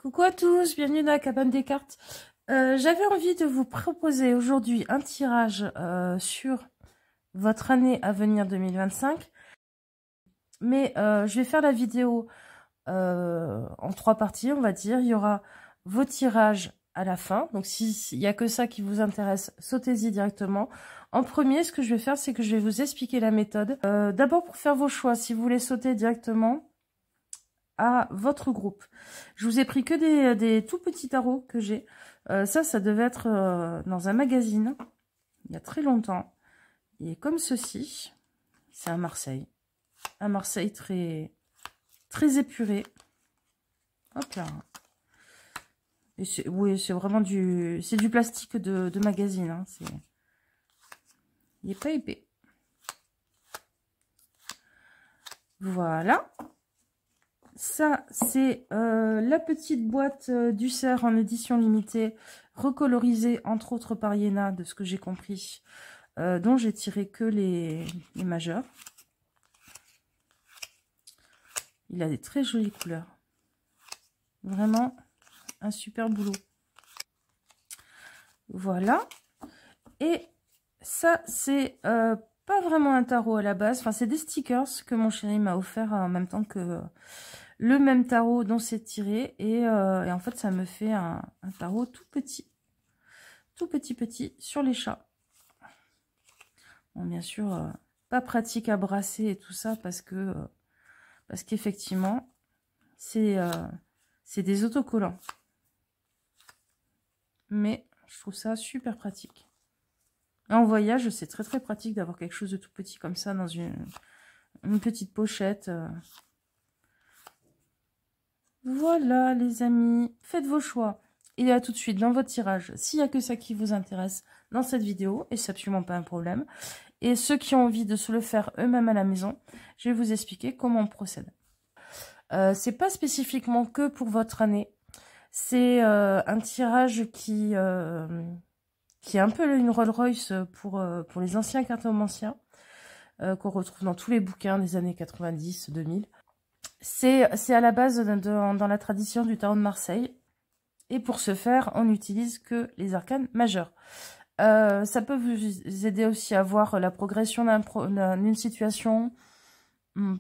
Coucou à tous, bienvenue dans la cabane des cartes. J'avais envie de vous proposer aujourd'hui un tirage sur votre année à venir 2025. Mais je vais faire la vidéo en 3 parties, on va dire. Il y aura vos tirages à la fin. Donc s'il n'y a que ça qui vous intéresse, sautez-y directement. En premier, ce que je vais faire, c'est que je vais vous expliquer la méthode. D'abord, pour faire vos choix, si vous voulez sauter directement à votre groupe. Je vous ai pris que des tout petits tarots que j'ai. Ça devait être dans un magazine, il y a très longtemps. Il est comme ceci. C'est à Marseille. À Marseille, très épuré. Hop là. Et oui, c'est vraiment du plastique de magazine. Hein. Il n'est pas épais. Voilà. Ça, c'est la petite boîte d'Ussert en édition limitée, recolorisée entre autres par Yéna, de ce que j'ai compris, dont j'ai tiré que les majeurs. Il a des très jolies couleurs. Vraiment un super boulot. Voilà. Et ça, c'est pas vraiment un tarot à la base. Enfin, c'est des stickers que mon chéri m'a offert en même temps que le même tarot dont c'est tiré. Et en fait, ça me fait un tarot tout petit. Tout petit sur les chats. Bon, bien sûr, pas pratique à brasser et tout ça parce qu'effectivement, c'est des autocollants. Mais je trouve ça super pratique. En voyage, c'est très pratique d'avoir quelque chose de tout petit comme ça dans une petite pochette. Voilà les amis, faites vos choix. Et à tout de suite dans votre tirage. S'il n'y a que ça qui vous intéresse dans cette vidéo, et c'est absolument pas un problème. Et ceux qui ont envie de se le faire eux-mêmes à la maison, je vais vous expliquer comment on procède. C'est pas spécifiquement que pour votre année. C'est un tirage qui est un peu une Rolls-Royce pour les anciens cartomanciens, qu'on retrouve dans tous les bouquins des années 90-2000. C'est à la base dans la tradition du tarot de Marseille. Et pour ce faire, on n'utilise que les arcanes majeurs. Ça peut vous aider aussi à voir la progression d'une situation,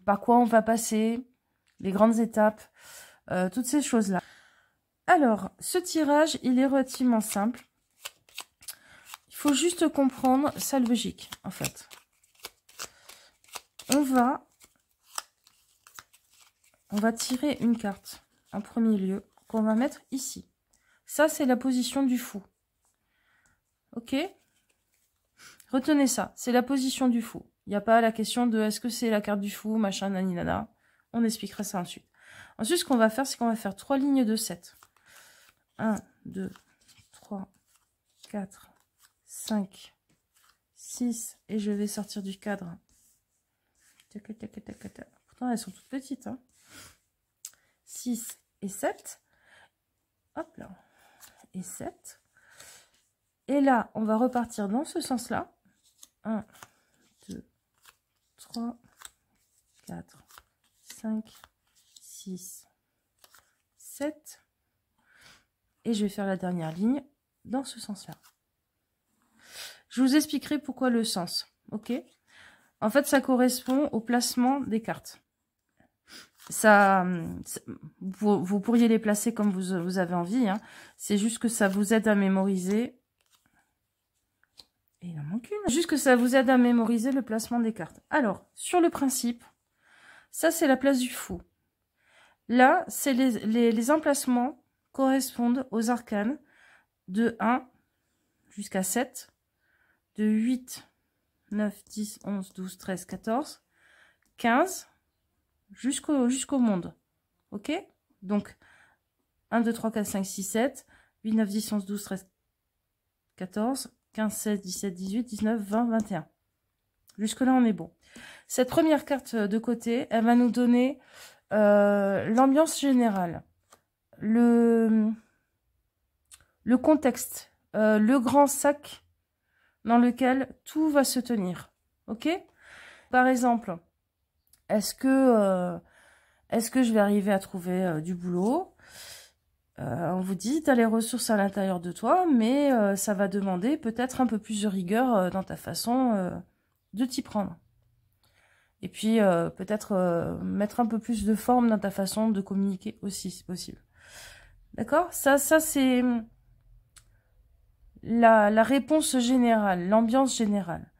par quoi on va passer, les grandes étapes, toutes ces choses-là. Alors, ce tirage, il est relativement simple. Il faut juste comprendre sa logique, en fait. On va tirer une carte, en premier lieu, qu'on va mettre ici. Ça, c'est la position du fou. Ok? Retenez ça, c'est la position du fou. Il n'y a pas la question de est-ce que c'est la carte du fou, machin, naninana. On expliquera ça ensuite. Ensuite, ce qu'on va faire, c'est qu'on va faire 3 lignes de 7. 1, 2, 3, 4, 5, 6. Et je vais sortir du cadre. Pourtant, elles sont toutes petites. Hein. 6 et 7. Hop là. Et 7. Et là, on va repartir dans ce sens-là. 1, 2, 3, 4, 5, 6, 7. Et je vais faire la dernière ligne dans ce sens-là. Je vous expliquerai pourquoi le sens. Ok? En fait, ça correspond au placement des cartes. Vous pourriez les placer comme vous avez envie. Hein. C'est juste que ça vous aide à mémoriser. Et il en manque une. Juste que ça vous aide à mémoriser le placement des cartes. Alors, sur le principe, ça c'est la place du fou. Là, c'est les emplacements correspondent aux arcanes de 1 jusqu'à 7, de 8, 9, 10, 11, 12, 13, 14, 15, jusqu'au monde. Ok? Donc, 1, 2, 3, 4, 5, 6, 7, 8, 9, 10, 11, 12, 13, 14, 15, 16, 17, 18, 19, 20, 21. Jusque-là, on est bon. Cette première carte de côté, elle va nous donner l'ambiance générale, le contexte, le grand sac dans lequel tout va se tenir. Ok? Par exemple, est-ce que je vais arriver à trouver du boulot? On vous dit, tu as les ressources à l'intérieur de toi, mais ça va demander peut-être un peu plus de rigueur dans ta façon de t'y prendre. Et puis, peut-être mettre un peu plus de forme dans ta façon de communiquer aussi, si possible. D'accord? Ça c'est la réponse générale, l'ambiance générale.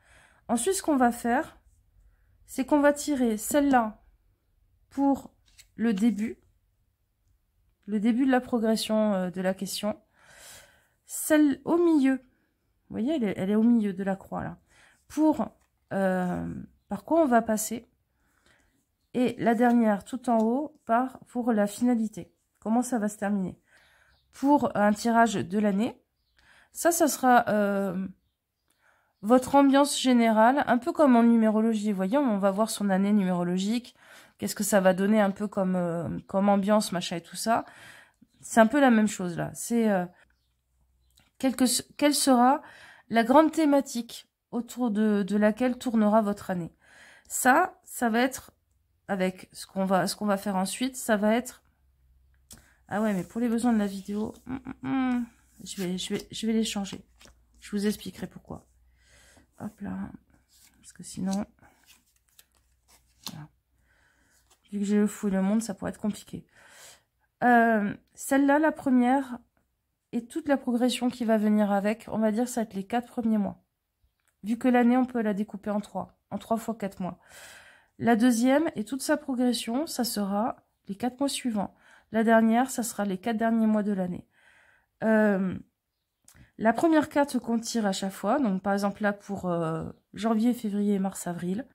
Ensuite, ce qu'on va faire, c'est qu'on va tirer celle-là pour le début de la progression de la question. Celle au milieu, vous voyez, elle est au milieu de la croix, là. Pour par quoi on va passer. Et la dernière, tout en haut, pour la finalité. Comment ça va se terminer. Pour un tirage de l'année, ça sera votre ambiance générale, un peu comme en numérologie. Vous voyez, on va voir son année numérologique. Qu'est-ce que ça va donner un peu comme ambiance, machin et tout ça. C'est un peu la même chose là. C'est quelle sera la grande thématique autour de laquelle tournera votre année. Ça va être, avec ce qu'on va faire ensuite, ça va être... Ah ouais, mais pour les besoins de la vidéo, je vais les changer. Je vous expliquerai pourquoi. Hop là. Parce que sinon... Voilà. Vu que j'ai le fou et le monde, ça pourrait être compliqué. Celle-là, la première, et toute la progression qui va venir avec, on va dire ça va être les 4 premiers mois. Vu que l'année, on peut la découper en 3 fois 4 mois. La deuxième, et toute sa progression, ça sera les 4 mois suivants. La dernière, ça sera les 4 derniers mois de l'année. La première carte qu'on tire à chaque fois, donc par exemple là pour janvier, février, mars, avril,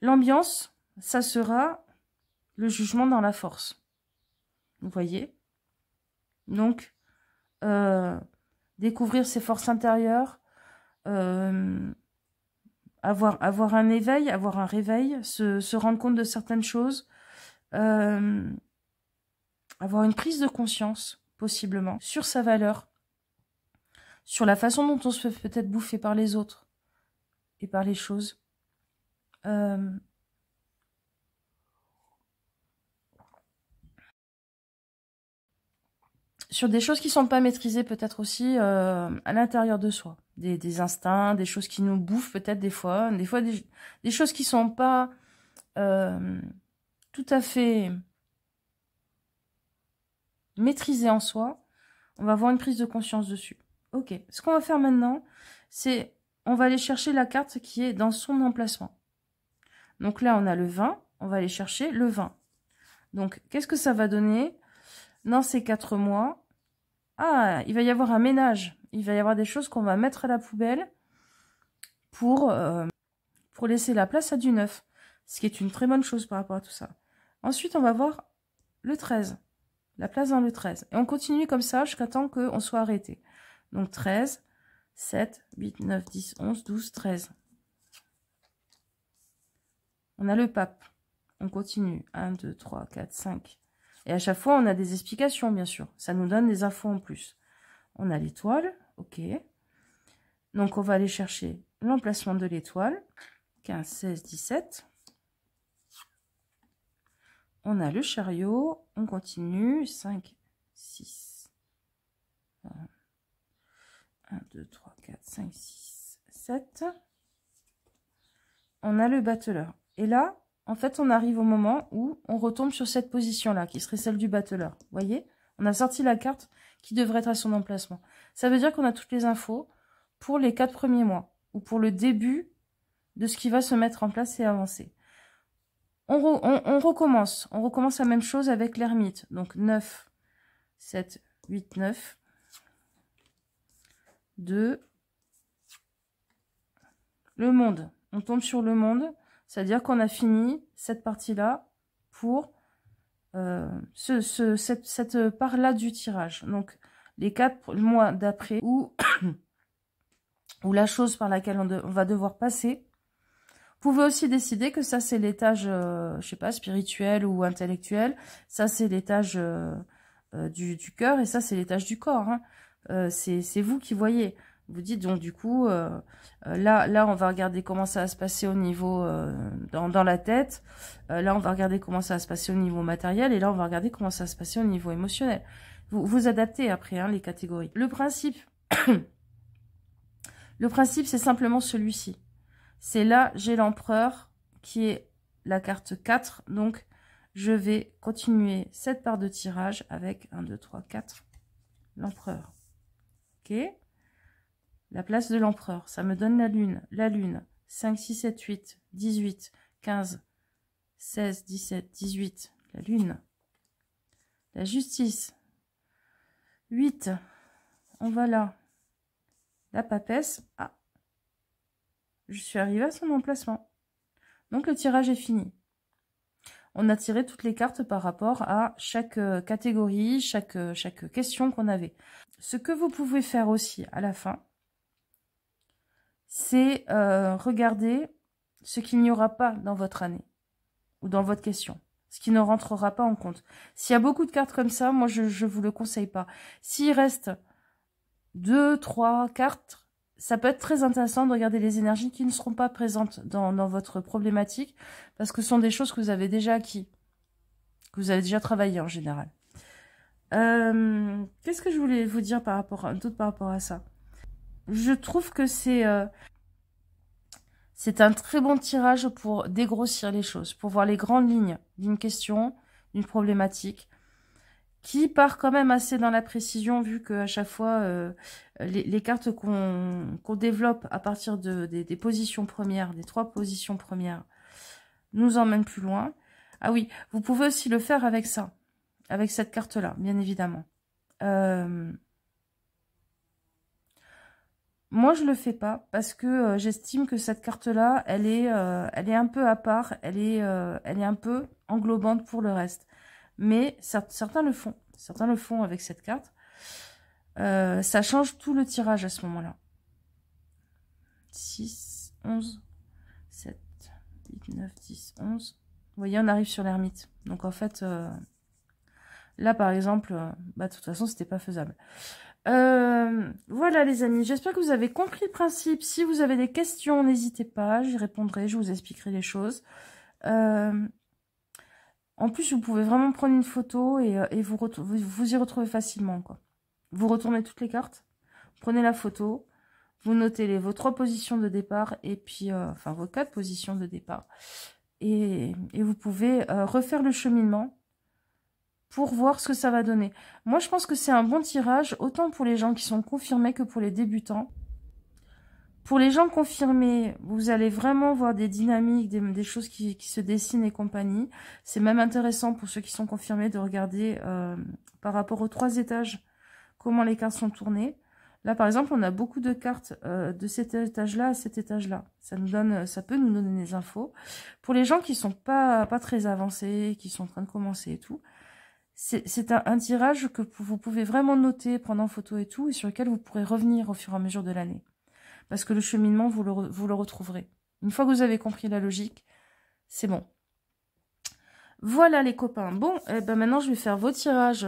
l'ambiance, ça sera le jugement dans la force. Vous voyez? Donc, découvrir ses forces intérieures, avoir un éveil, avoir un réveil, se rendre compte de certaines choses, avoir une prise de conscience, possiblement, sur sa valeur, sur la façon dont on se fait peut-être bouffer par les autres et par les choses. Sur des choses qui sont pas maîtrisées peut-être aussi à l'intérieur de soi. Des instincts, des choses qui nous bouffent peut-être des fois des choses qui sont pas tout à fait maîtrisées en soi. On va avoir une prise de conscience dessus. Ok, ce qu'on va faire maintenant, c'est on va aller chercher la carte qui est dans son emplacement. Donc là, on a le 20, on va aller chercher le 20. Donc, qu'est-ce que ça va donner dans ces 4 mois? Ah, il va y avoir un ménage. Il va y avoir des choses qu'on va mettre à la poubelle pour laisser la place à du neuf. Ce qui est une très bonne chose par rapport à tout ça. Ensuite, on va voir le 13. La place dans le 13. Et on continue comme ça jusqu'à temps qu'on soit arrêté. Donc 13, 7, 8, 9, 10, 11, 12, 13. On a le pape. On continue. 1, 2, 3, 4, 5. Et à chaque fois, on a des explications, bien sûr. Ça nous donne des infos en plus. On a l'étoile. Ok. Donc, on va aller chercher l'emplacement de l'étoile. 15, 16, 17. On a le chariot. On continue. 5, 6. 1, 2, 3, 4, 5, 6, 7. On a le battleur. Et là, en fait, on arrive au moment où on retombe sur cette position-là, qui serait celle du battleur. Vous voyez? On a sorti la carte qui devrait être à son emplacement. Ça veut dire qu'on a toutes les infos pour les 4 premiers mois, ou pour le début de ce qui va se mettre en place et avancer. On recommence. On recommence la même chose avec l'ermite. Donc 9, 7, 8, 9. 2. Le monde. On tombe sur le monde. C'est-à-dire qu'on a fini cette partie-là pour cette part-là du tirage. Donc, les 4 mois d'après, ou la chose par laquelle on va devoir passer. Vous pouvez aussi décider que ça, c'est l'étage, je sais pas, spirituel ou intellectuel. Ça, c'est l'étage du cœur et ça, c'est l'étage du corps. Hein. C'est vous qui voyez. Vous dites donc du coup, là on va regarder comment ça va se passer au niveau dans la tête. Là on va regarder comment ça va se passer au niveau matériel et là on va regarder comment ça va se passer au niveau émotionnel. Vous adaptez après hein, les catégories. Le principe, c'est simplement celui-ci. C'est là, j'ai l'empereur qui est la carte 4. Donc, je vais continuer cette part de tirage avec 1, 2, 3, 4. L'empereur. Ok. La place de l'empereur. Ça me donne la lune. La lune. 5, 6, 7, 8, 18, 15, 16, 17, 18. La lune. La justice. 8. On va là. La papesse. Ah. Je suis arrivée à son emplacement. Donc, le tirage est fini. On a tiré toutes les cartes par rapport à chaque catégorie, chaque question qu'on avait. Ce que vous pouvez faire aussi à la fin, c'est regarder ce qu'il n'y aura pas dans votre année ou dans votre question. Ce qui ne rentrera pas en compte. S'il y a beaucoup de cartes comme ça, moi, je vous le conseille pas. S'il reste 2, 3 cartes, ça peut être très intéressant de regarder les énergies qui ne seront pas présentes dans votre problématique, parce que ce sont des choses que vous avez déjà acquis, que vous avez déjà travaillé en général. Qu'est-ce que je voulais vous dire par rapport à ça? Je trouve que c'est un très bon tirage pour dégrossir les choses, pour voir les grandes lignes d'une question, d'une problématique, qui part quand même assez dans la précision, vu qu'à chaque fois, les cartes qu'on développe à partir des positions premières, des 3 positions premières, nous emmènent plus loin. Ah oui, vous pouvez aussi le faire avec ça, avec cette carte-là, bien évidemment. Moi, je le fais pas parce que j'estime que cette carte-là, elle est un peu à part, elle est un peu englobante pour le reste. Mais certains le font. Certains le font avec cette carte. Ça change tout le tirage à ce moment-là. 6, 11, 7, 8, 9, 10, 11. Vous voyez, on arrive sur l'ermite. Donc, en fait, là, par exemple, de toute façon, c'était pas faisable. Voilà, les amis. J'espère que vous avez compris le principe. Si vous avez des questions, n'hésitez pas. J'y répondrai. Je vous expliquerai les choses. En plus, vous pouvez vraiment prendre une photo et vous y retrouvez facilement, quoi. Vous retournez toutes les cartes, prenez la photo, vous notez vos 3 positions de départ et puis, enfin, vos 4 positions de départ. Et vous pouvez refaire le cheminement pour voir ce que ça va donner. Moi, je pense que c'est un bon tirage, autant pour les gens qui sont confirmés que pour les débutants. Pour les gens confirmés, vous allez vraiment voir des dynamiques, des choses qui se dessinent et compagnie. C'est même intéressant pour ceux qui sont confirmés de regarder par rapport aux 3 étages comment les cartes sont tournées. Là, par exemple, on a beaucoup de cartes de cet étage-là à cet étage-là. Ça peut nous donner des infos. Pour les gens qui sont pas très avancés, qui sont en train de commencer et tout, c'est un tirage que vous pouvez vraiment noter, prendre en photo et tout, et sur lequel vous pourrez revenir au fur et à mesure de l'année. Parce que le cheminement, vous le retrouverez. Une fois que vous avez compris la logique, c'est bon. Voilà les copains. Bon, maintenant je vais faire vos tirages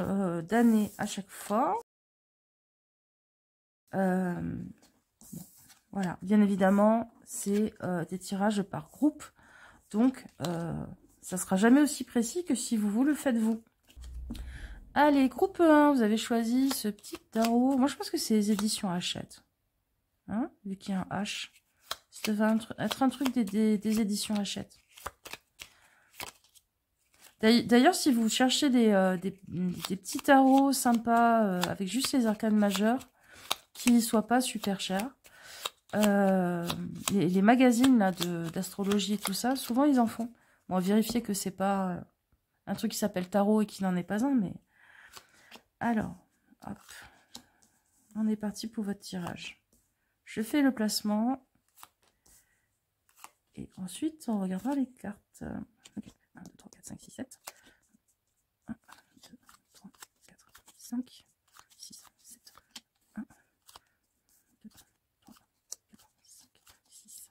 d'année à chaque fois. Bon, voilà, bien évidemment, c'est des tirages par groupe. Donc, ça sera jamais aussi précis que si vous le faites vous. Allez, groupe 1, vous avez choisi ce petit tarot. Moi, je pense que c'est les éditions Hachette. Hein, vu qu'il y a un H. Ça devrait être un truc des éditions Hachette. D'ailleurs, si vous cherchez des petits tarots sympas avec juste les arcanes majeures, qui ne soient pas super chers, les magazines là d'astrologie et tout ça, souvent ils en font. Bon, vérifiez que c'est pas un truc qui s'appelle tarot et qui n'en est pas un, mais... Alors, hop. On est parti pour votre tirage. Je fais le placement. Et ensuite, on regardera les cartes. Okay. 1, 2, 3, 4, 5, 6, 7. 1, 2, 3, 4, 5, 6, 7. 1, 2, 3, 4, 5, 6,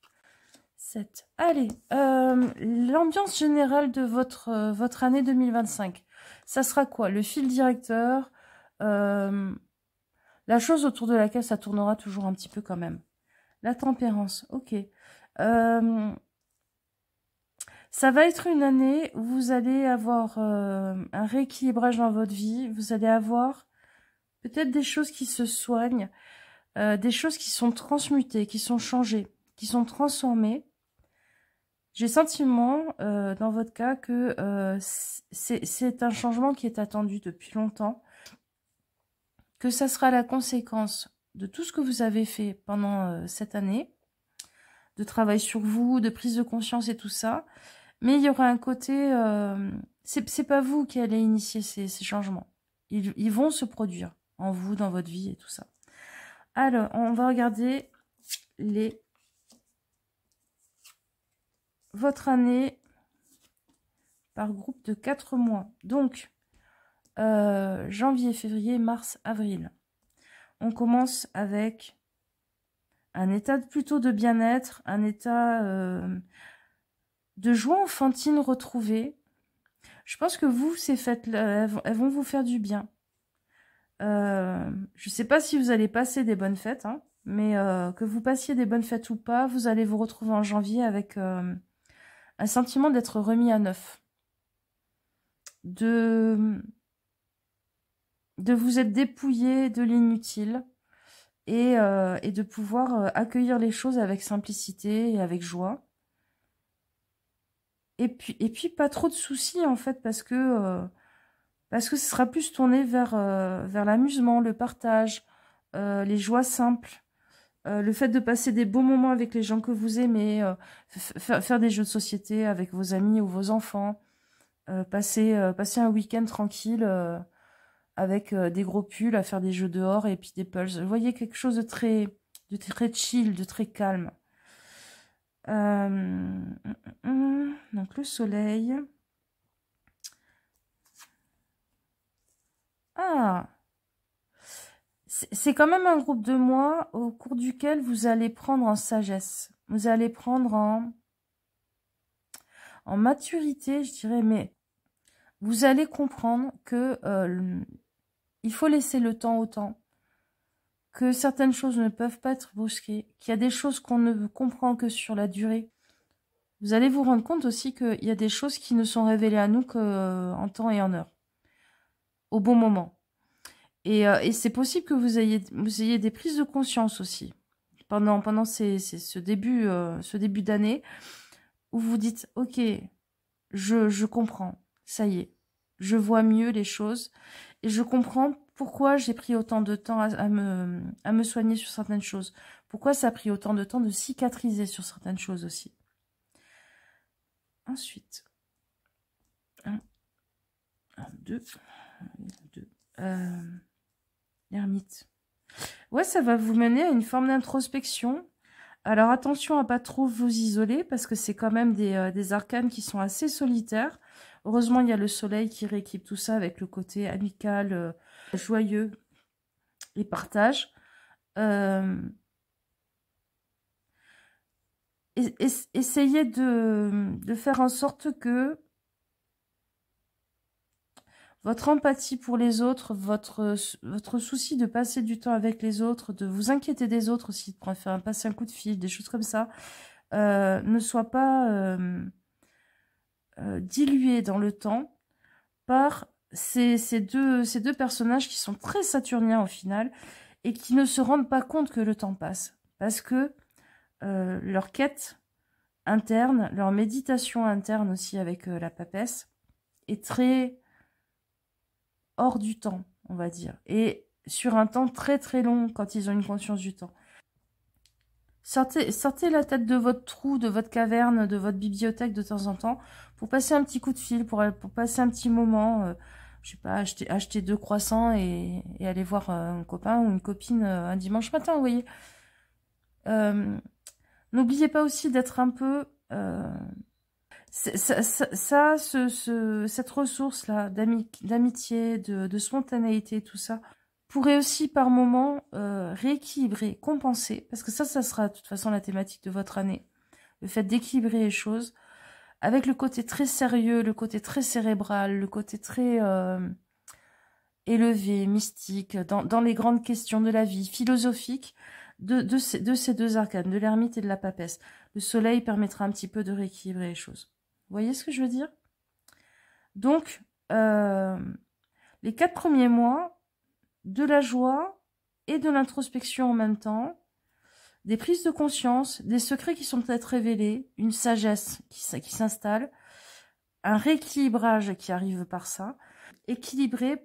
7. Allez, l'ambiance générale de votre année 2025. Ça sera quoi? Le fil directeur, la chose autour de laquelle ça tournera toujours un petit peu quand même. La tempérance, ok. Ça va être une année où vous allez avoir un rééquilibrage dans votre vie. Vous allez avoir peut-être des choses qui se soignent, des choses qui sont transmutées, qui sont changées, qui sont transformées. J'ai le sentiment, dans votre cas, que c'est un changement qui est attendu depuis longtemps, que ça sera la conséquence de tout ce que vous avez fait pendant cette année, de travail sur vous, de prise de conscience et tout ça. Mais il y aura un côté... c'est pas vous qui allez initier ces changements. Ils vont se produire en vous, dans votre vie et tout ça. Alors, on va regarder votre année par groupe de 4 mois. Donc, janvier, février, mars, avril. On commence avec un état plutôt de bien-être, un état de joie enfantine retrouvée. Je pense que vous, ces fêtes-là, elles vont vous faire du bien. Je ne sais pas si vous allez passer des bonnes fêtes, hein, mais que vous passiez des bonnes fêtes ou pas, vous allez vous retrouver en janvier avec un sentiment d'être remis à neuf. De vous être dépouillé de l'inutile et de pouvoir accueillir les choses avec simplicité et avec joie. Et puis pas trop de soucis en fait, parce que ce sera plus tourné vers l'amusement, le partage, les joies simples, le fait de passer des beaux moments avec les gens que vous aimez, faire des jeux de société avec vos amis ou vos enfants, passer un week-end tranquille avec des gros pulls, à faire des jeux dehors et puis des pulls. Vous voyez, quelque chose de très chill, de très calme. Donc le soleil. Ah, c'est quand même un groupe de mois au cours duquel vous allez prendre en sagesse. Vous allez prendre en maturité, je dirais, mais vous allez comprendre que il faut laisser le temps au temps, que certaines choses ne peuvent pas être brusquées, qu'il y a des choses qu'on ne comprend que sur la durée. Vous allez vous rendre compte aussi qu'il y a des choses qui ne sont révélées à nous qu'en temps et en heure, au bon moment. Et c'est possible que vous ayez des prises de conscience aussi pendant ce début d'année, où vous dites, ok, je comprends, ça y est, je vois mieux les choses et je comprends pourquoi j'ai pris autant de temps à me soigner sur certaines choses, pourquoi ça a pris autant de temps de cicatriser sur certaines choses aussi. Ensuite, 1, 2, l'ermite. Ouais, ça va vous mener à une forme d'introspection. Alors attention à pas trop vous isoler, parce que c'est quand même des arcanes qui sont assez solitaires. Heureusement, il y a le soleil qui rééquipe tout ça avec le côté amical, joyeux et partage. Essayez de faire en sorte que votre empathie pour les autres, votre souci de passer du temps avec les autres, de vous inquiéter des autres aussi, de faire passer un coup de fil, des choses comme ça, ne soit pas dilué dans le temps par ces deux personnages qui sont très saturniens au final et qui ne se rendent pas compte que le temps passe. Parce que leur quête interne, leur méditation interne aussi avec la papesse est très hors du temps, on va dire. Et sur un temps très très long quand ils ont une conscience du temps. Sortez la tête de votre trou, de votre caverne, de votre bibliothèque de temps en temps pour passer un petit coup de fil, pour passer un petit moment, je sais pas, acheter 2 croissants et aller voir un copain ou une copine un dimanche matin, vous voyez. N'oubliez pas aussi d'être un peu... cette ressource-là d'amitié, de spontanéité, tout ça, pourrait aussi par moment rééquilibrer, compenser, parce que ça sera de toute façon la thématique de votre année, le fait d'équilibrer les choses, avec le côté très sérieux, le côté très cérébral, le côté très élevé, mystique, dans les grandes questions de la vie, philosophiques, de ces deux arcanes, de l'ermite et de la papesse. Le soleil permettra un petit peu de rééquilibrer les choses. Vous voyez ce que je veux dire? Donc, les 4 premiers mois, de la joie et de l'introspection en même temps, des prises de conscience, des secrets qui sont peut-être révélés, une sagesse qui s'installe, un rééquilibrage qui arrive par ça, équilibré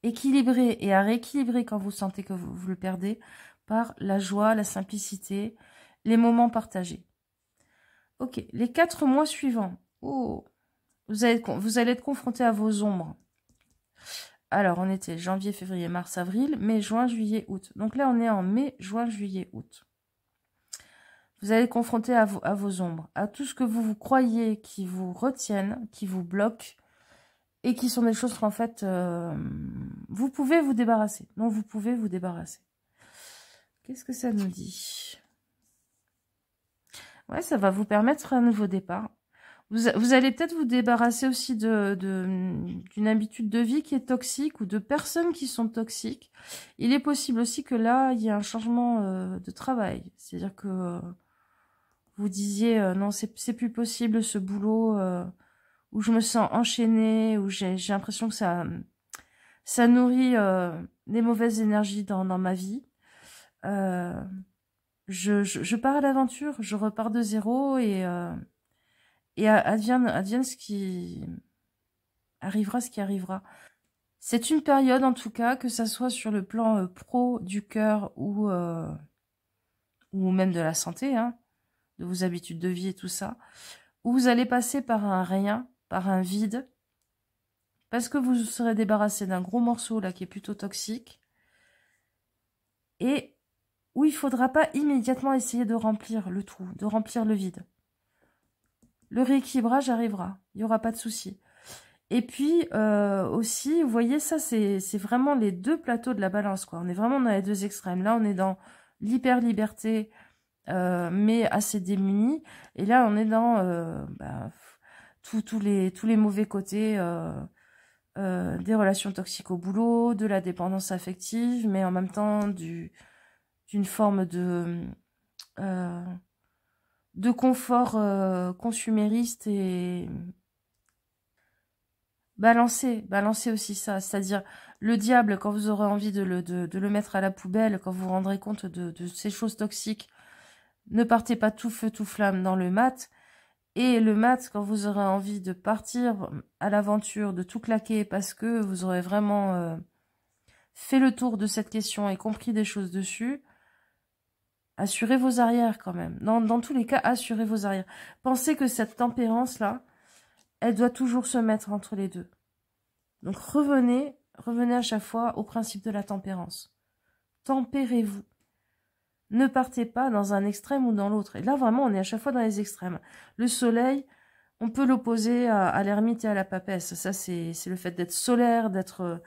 et à rééquilibrer quand vous sentez que vous le perdez, par la joie, la simplicité, les moments partagés. Ok, les 4 mois suivants. Oh, vous allez être confronté à vos ombres. Alors, on était janvier, février, mars, avril, mai, juin, juillet, août. Donc là, on est en mai, juin, juillet, août. Vous allez être confronté à vos ombres, à tout ce que vous croyez qui vous retiennent, qui vous bloquent, et qui sont des choses qu'en fait, vous pouvez vous débarrasser. Non, vous pouvez vous débarrasser. Qu'est-ce que ça nous dit? Ouais, ça va vous permettre un nouveau départ. Vous allez peut-être vous débarrasser aussi d'une habitude de vie qui est toxique ou de personnes qui sont toxiques. Il est possible aussi que là, il y ait un changement de travail. C'est-à-dire que vous disiez, non, c'est plus possible ce boulot où je me sens enchaînée, où j'ai l'impression que ça nourrit des mauvaises énergies dans ma vie. Je pars à l'aventure, je repars de zéro et advienne ce qui arrivera. C'est une période, en tout cas, que ça soit sur le plan pro du cœur ou même de la santé, hein, de vos habitudes de vie et tout ça, où vous allez passer par un rien, par un vide, parce que vous serez débarrassé d'un gros morceau là qui est plutôt toxique, et où il ne faudra pas immédiatement essayer de remplir le trou, de remplir le vide. Le rééquilibrage arrivera, il n'y aura pas de souci. Et puis aussi, vous voyez, ça c'est vraiment les deux plateaux de la balance, quoi. On est vraiment dans les deux extrêmes. Là, on est dans l'hyper-liberté, mais assez démunis. Et là, on est dans tous les mauvais côtés des relations toxiques au boulot, de la dépendance affective, mais en même temps d'une forme de confort consumériste et balancer aussi ça, c'est-à-dire le diable, quand vous aurez envie de le mettre à la poubelle, quand vous vous rendrez compte de ces choses toxiques, ne partez pas tout feu tout flamme dans le mat, et le mat, quand vous aurez envie de partir à l'aventure, de tout claquer, parce que vous aurez vraiment fait le tour de cette question et compris des choses dessus, assurez vos arrières quand même. Dans tous les cas, assurez vos arrières. Pensez que cette tempérance-là, elle doit toujours se mettre entre les deux. Donc revenez à chaque fois au principe de la tempérance. Tempérez-vous. Ne partez pas dans un extrême ou dans l'autre. Et là, vraiment, on est à chaque fois dans les extrêmes. Le soleil, on peut l'opposer à l'ermite et à la papesse. Ça, c'est le fait d'être solaire, d'être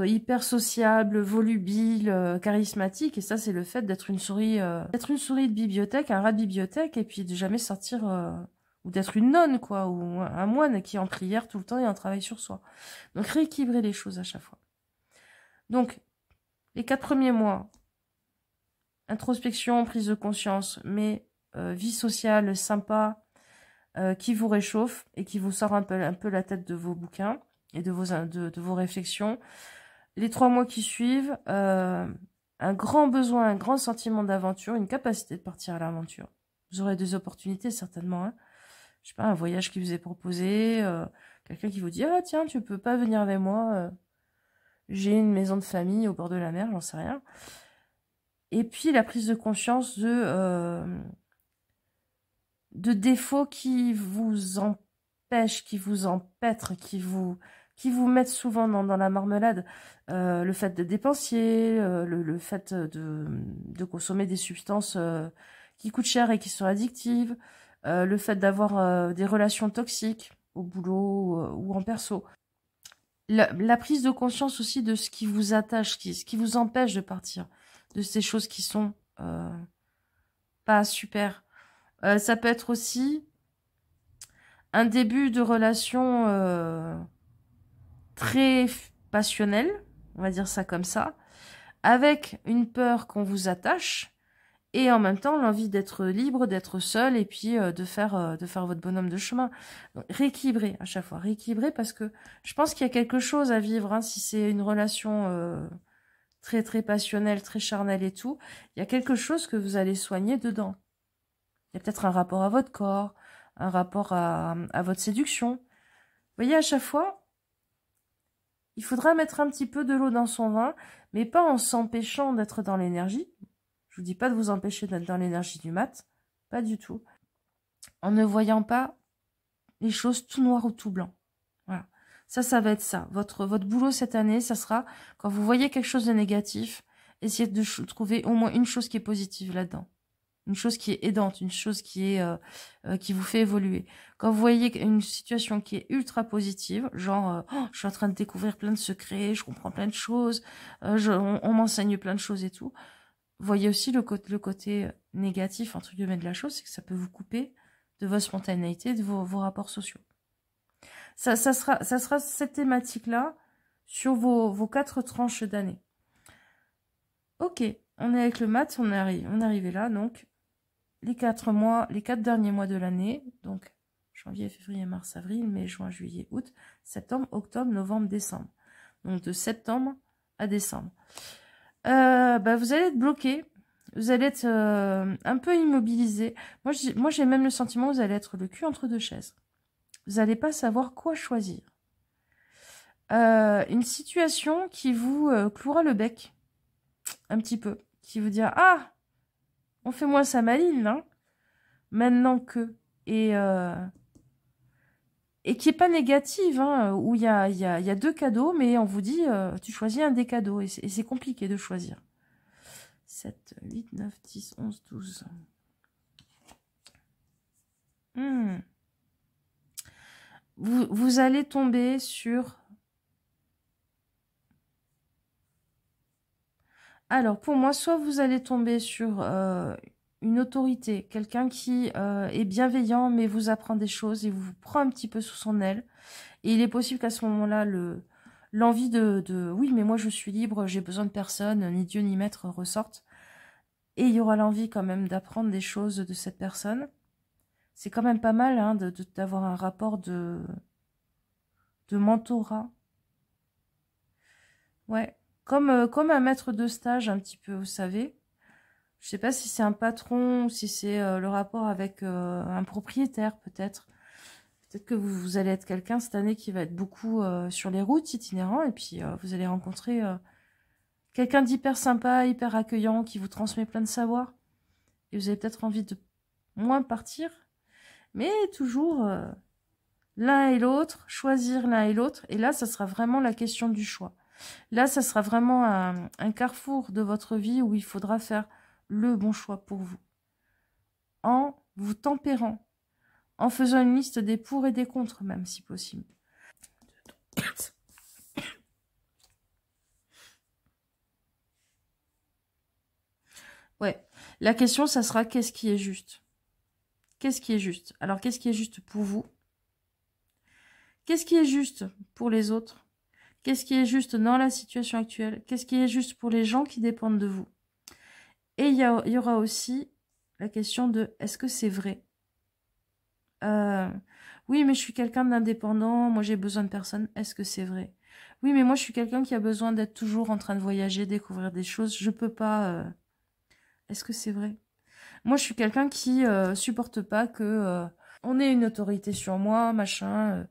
hyper sociable, volubile, charismatique. Et ça, c'est le fait d'être une souris de bibliothèque, un rat de bibliothèque, et puis de jamais sortir... ou d'être une nonne, quoi, ou un moine qui est en prière tout le temps et en travail sur soi. Donc, rééquilibrer les choses à chaque fois. Donc, les 4 premiers mois, introspection, prise de conscience, mais vie sociale sympa, qui vous réchauffe et qui vous sort un peu la tête de vos bouquins et de vos réflexions. Les 3 mois qui suivent, un grand besoin, un grand sentiment d'aventure, une capacité de partir à l'aventure. Vous aurez des opportunités, certainement, hein. Je sais pas, un voyage qui vous est proposé, quelqu'un qui vous dit « Ah tiens, tu peux pas venir avec moi, j'ai une maison de famille au bord de la mer, j'en sais rien. » Et puis la prise de conscience de défauts qui vous empêchent, qui vous empêtrent, qui vous mettent souvent dans la marmelade. Le fait de dépensier, le fait de consommer des substances qui coûtent cher et qui sont addictives, le fait d'avoir des relations toxiques au boulot ou en perso. La prise de conscience aussi de ce qui vous attache, ce qui vous empêche de partir, de ces choses qui sont pas super. Ça peut être aussi un début de relation très passionnelle, on va dire ça comme ça, avec une peur qu'on vous attache, Et en même temps, l'envie d'être libre, d'être seul, et puis de faire votre bonhomme de chemin. Donc, rééquilibrer à chaque fois, rééquilibrer, parce que je pense qu'il y a quelque chose à vivre, hein, si c'est une relation très très passionnelle, très charnelle et tout, il y a quelque chose que vous allez soigner dedans. Il y a peut-être un rapport à votre corps, un rapport à votre séduction. Vous voyez, à chaque fois, il faudra mettre un petit peu de l'eau dans son vin, mais pas en s'empêchant d'être dans l'énergie. Je vous dis pas de vous empêcher d'être dans l'énergie du mat, pas du tout. En ne voyant pas les choses tout noir ou tout blanc. Voilà. Ça va être ça. Votre boulot cette année, ça sera, quand vous voyez quelque chose de négatif, essayez de trouver au moins une chose qui est positive là-dedans. Une chose qui est aidante, une chose qui vous fait évoluer. Quand vous voyez une situation qui est ultra positive, genre oh, je suis en train de découvrir plein de secrets, je comprends plein de choses, on m'enseigne plein de choses et tout. Voyez aussi le côté négatif entre guillemets de la chose, c'est que ça peut vous couper de votre spontanéité, de vos rapports sociaux. Ça sera cette thématique-là sur vos 4 tranches d'année. Ok, on est avec le mat, on est arrivé là, donc les 4 mois, les 4 derniers mois de l'année, donc janvier, février, mars, avril, mai, juin, juillet, août, septembre, octobre, novembre, décembre. Donc de septembre à décembre. Vous allez être bloqué, vous allez être un peu immobilisé. Moi, j'ai même le sentiment que vous allez être le cul entre deux chaises. Vous n'allez pas savoir quoi choisir. Une situation qui vous clouera le bec, un petit peu, qui vous dira « Ah, on fait moins sa maline, hein, maintenant que... » Et qui n'est pas négative, hein, où il y a 2 cadeaux, mais on vous dit tu choisis un des cadeaux, et c'est compliqué de choisir. 7, 8, 9, 10, 11, 12. Vous allez tomber sur... Alors, pour moi, soit vous allez tomber sur une autorité, quelqu'un qui est bienveillant, mais vous apprend des choses et vous prend un petit peu sous son aile. Et il est possible qu'à ce moment-là, l'envie de oui, mais moi je suis libre, j'ai besoin de personne, ni Dieu ni maître ressorte. Et il y aura l'envie quand même d'apprendre des choses de cette personne. C'est quand même pas mal hein, d'avoir un rapport de mentorat. Ouais, comme un maître de stage un petit peu, vous savez. Je sais pas si c'est un patron ou si c'est le rapport avec un propriétaire peut-être. Peut-être que vous allez être quelqu'un cette année qui va être beaucoup sur les routes itinérants et puis vous allez rencontrer quelqu'un d'hyper sympa, hyper accueillant qui vous transmet plein de savoirs. Et vous avez peut-être envie de moins partir, mais toujours l'un et l'autre, choisir l'un et l'autre. Et là, ça sera vraiment la question du choix. Là, ça sera vraiment un carrefour de votre vie où il faudra faire le bon choix pour vous. En vous tempérant, en faisant une liste des pour et des contre, même si possible. Ouais, la question, ça sera qu'est-ce qui est juste? Qu'est-ce qui est juste? Alors, qu'est-ce qui est juste pour vous? Qu'est-ce qui est juste pour les autres? Qu'est-ce qui est juste dans la situation actuelle? Qu'est-ce qui est juste pour les gens qui dépendent de vous? Et il y aura aussi la question de est-ce que c'est vrai? Oui, mais je suis quelqu'un d'indépendant, moi j'ai besoin de personne. Est-ce que c'est vrai? Oui, mais moi je suis quelqu'un qui a besoin d'être toujours en train de voyager, découvrir des choses. Je peux pas... Est-ce que c'est vrai? Moi je suis quelqu'un qui supporte pas que on ait une autorité sur moi, machin,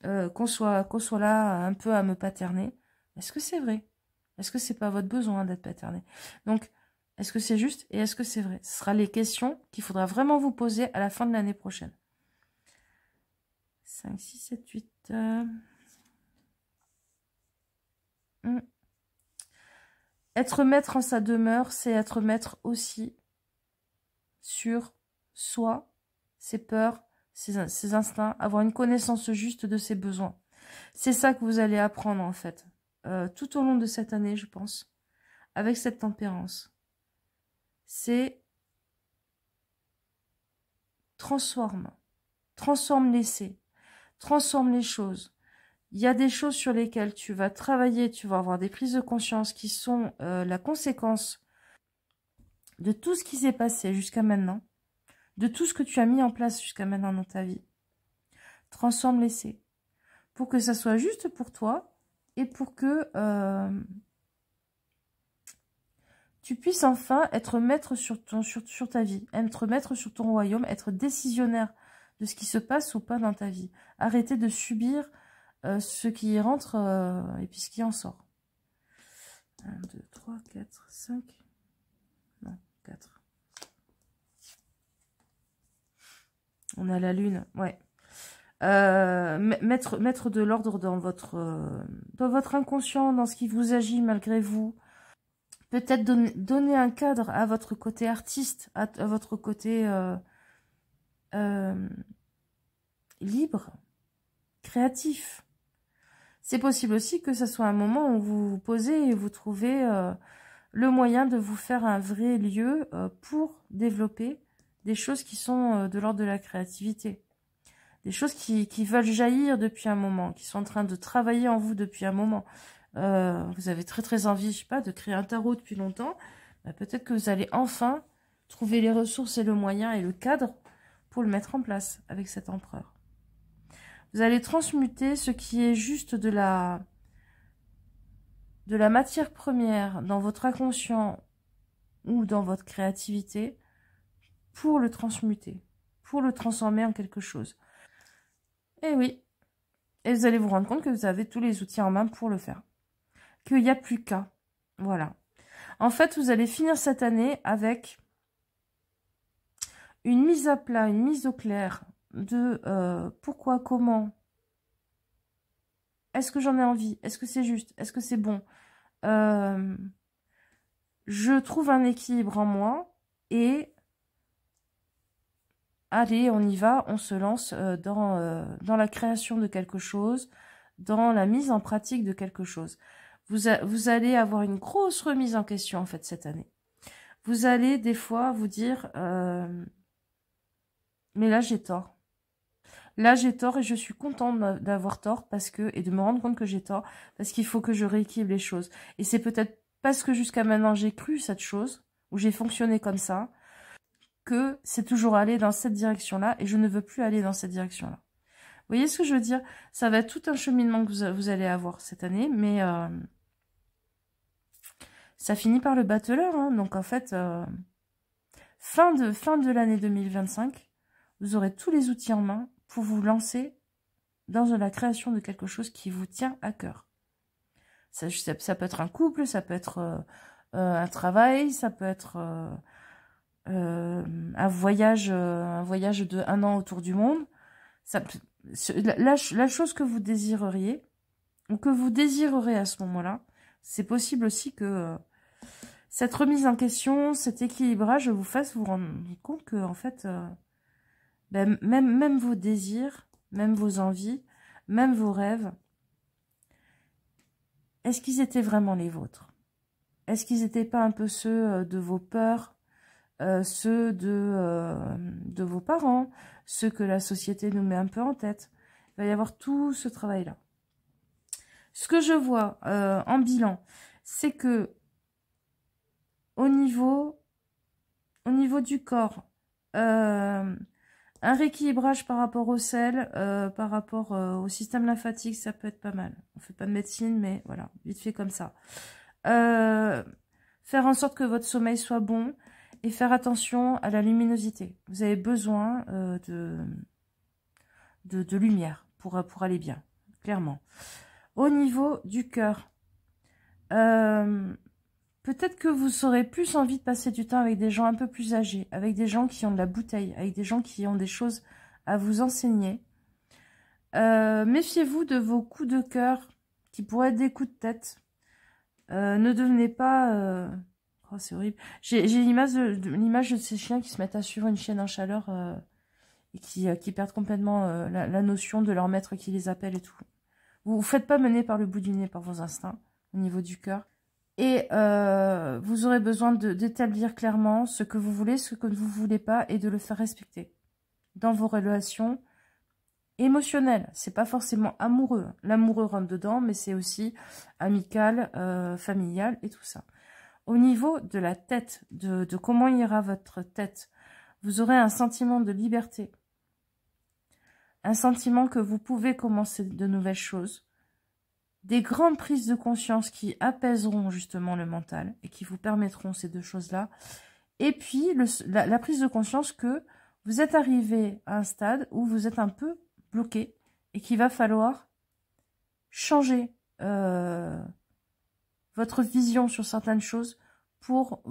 qu'on soit là un peu à me paterner. Est-ce que c'est vrai? Est-ce que c'est pas votre besoin d'être paterné? Donc, est-ce que c'est juste et est-ce que c'est vrai? Ce sera les questions qu'il faudra vraiment vous poser à la fin de l'année prochaine. 5, 6, 7, 8... Être maître en sa demeure, c'est être maître aussi sur soi, ses peurs, ses instincts, avoir une connaissance juste de ses besoins. C'est ça que vous allez apprendre en fait, tout au long de cette année, je pense, avec cette tempérance. C'est transforme l'essai, transforme les choses. Il y a des choses sur lesquelles tu vas travailler, tu vas avoir des prises de conscience qui sont la conséquence de tout ce qui s'est passé jusqu'à maintenant, de tout ce que tu as mis en place jusqu'à maintenant dans ta vie. Transforme l'essai pour que ça soit juste pour toi et pour que tu puisses enfin être maître sur ta vie, être maître sur ton royaume, être décisionnaire de ce qui se passe ou pas dans ta vie. Arrêter de subir ce qui rentre et puis ce qui en sort. 1, 2, 3, 4, 5. Non, 4. On a la lune, ouais. Mettre de l'ordre dans votre inconscient, dans ce qui vous agit malgré vous. Peut-être donner un cadre à votre côté artiste, à votre côté libre, créatif. C'est possible aussi que ce soit un moment où vous vous posez et vous trouvez le moyen de vous faire un vrai lieu pour développer des choses qui sont de l'ordre de la créativité. Des choses qui veulent jaillir depuis un moment, qui sont en train de travailler en vous depuis un moment. Vous avez très envie, je sais pas, de créer un tarot depuis longtemps. Bah, peut-être que vous allez enfin trouver les ressources et le moyen et le cadre pour le mettre en place avec cet empereur. Vous allez transmuter ce qui est juste de la matière première dans votre inconscient ou dans votre créativité pour le transmuter, pour le transformer en quelque chose. Et oui, et vous allez vous rendre compte que vous avez tous les outils en main pour le faire. Qu'il n'y a plus qu'à. Voilà. En fait, vous allez finir cette année avec une mise à plat, une mise au clair de pourquoi, comment, est-ce que j'en ai envie, est-ce que c'est juste, est-ce que c'est bon. Je trouve un équilibre en moi et allez, on y va, on se lance dans la création de quelque chose, dans la mise en pratique de quelque chose. Vous allez avoir une grosse remise en question, en fait, cette année. Vous allez, des fois, vous dire, mais là, j'ai tort. Là, j'ai tort et je suis contente d'avoir tort et de me rendre compte que j'ai tort parce qu'il faut que je rééquilibre les choses. Et c'est peut-être parce que jusqu'à maintenant, j'ai cru cette chose, ou j'ai fonctionné comme ça, que c'est toujours aller dans cette direction-là et je ne veux plus aller dans cette direction-là. Vous voyez ce que je veux dire? Ça va être tout un cheminement que vous allez avoir cette année, mais ça finit par le battleur. Hein, donc en fait, fin de l'année 2025, vous aurez tous les outils en main pour vous lancer dans la création de quelque chose qui vous tient à cœur. Ça peut être un couple, ça peut être un travail, ça peut être un voyage de 1 an autour du monde. La chose que vous désireriez, ou que vous désirerez à ce moment-là, c'est possible aussi que cette remise en question, cet équilibrage vous fasse vous rendre compte que, en fait, ben, même vos désirs, même vos envies, même vos rêves, est-ce qu'ils étaient vraiment les vôtres? Est-ce qu'ils n'étaient pas un peu ceux de vos peurs, ceux de vos parents, ceux que la société nous met un peu en tête? Il va y avoir tout ce travail-là. Ce que je vois en bilan, c'est que au niveau du corps, un rééquilibrage par rapport au sel, par rapport au système lymphatique, ça peut être pas mal. On fait pas de médecine, mais voilà, vite fait comme ça. Faire en sorte que votre sommeil soit bon et faire attention à la luminosité. Vous avez besoin de lumière pour aller bien, clairement. Au niveau du cœur, peut-être que vous aurez plus envie de passer du temps avec des gens un peu plus âgés, avec des gens qui ont de la bouteille, avec des gens qui ont des choses à vous enseigner. Méfiez-vous de vos coups de cœur qui pourraient être des coups de tête. Ne devenez pas... Oh, c'est horrible. J'ai l'image de ces chiens qui se mettent à suivre une chienne en chaleur et qui perdent complètement la notion de leur maître qui les appelle et tout. Vous ne faites pas mener par le bout du nez par vos instincts au niveau du cœur. Et vous aurez besoin d'établir clairement ce que vous voulez, ce que vous ne voulez pas, et de le faire respecter dans vos relations émotionnelles. C'est pas forcément amoureux. L'amoureux rentre dedans, mais c'est aussi amical, familial et tout ça. Au niveau de la tête, de comment ira votre tête, vous aurez un sentiment de liberté. Un sentiment que vous pouvez commencer de nouvelles choses. Des grandes prises de conscience qui apaiseront justement le mental et qui vous permettront ces deux choses-là. Et puis, la prise de conscience que vous êtes arrivé à un stade où vous êtes un peu bloqué et qu'il va falloir changer votre vision sur certaines choses pour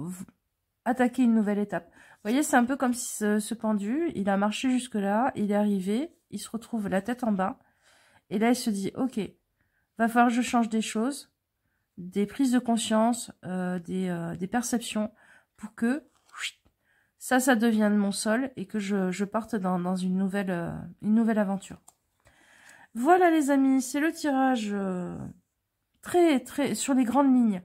attaquer une nouvelle étape. Vous voyez, c'est un peu comme si ce pendu, il a marché jusque-là, il est arrivé, il se retrouve la tête en bas, et là il se dit, ok, va falloir que je change des choses, des prises de conscience, des perceptions, pour que ça devienne mon sol, et que je parte dans une nouvelle aventure. Voilà les amis, c'est le tirage très sur les grandes lignes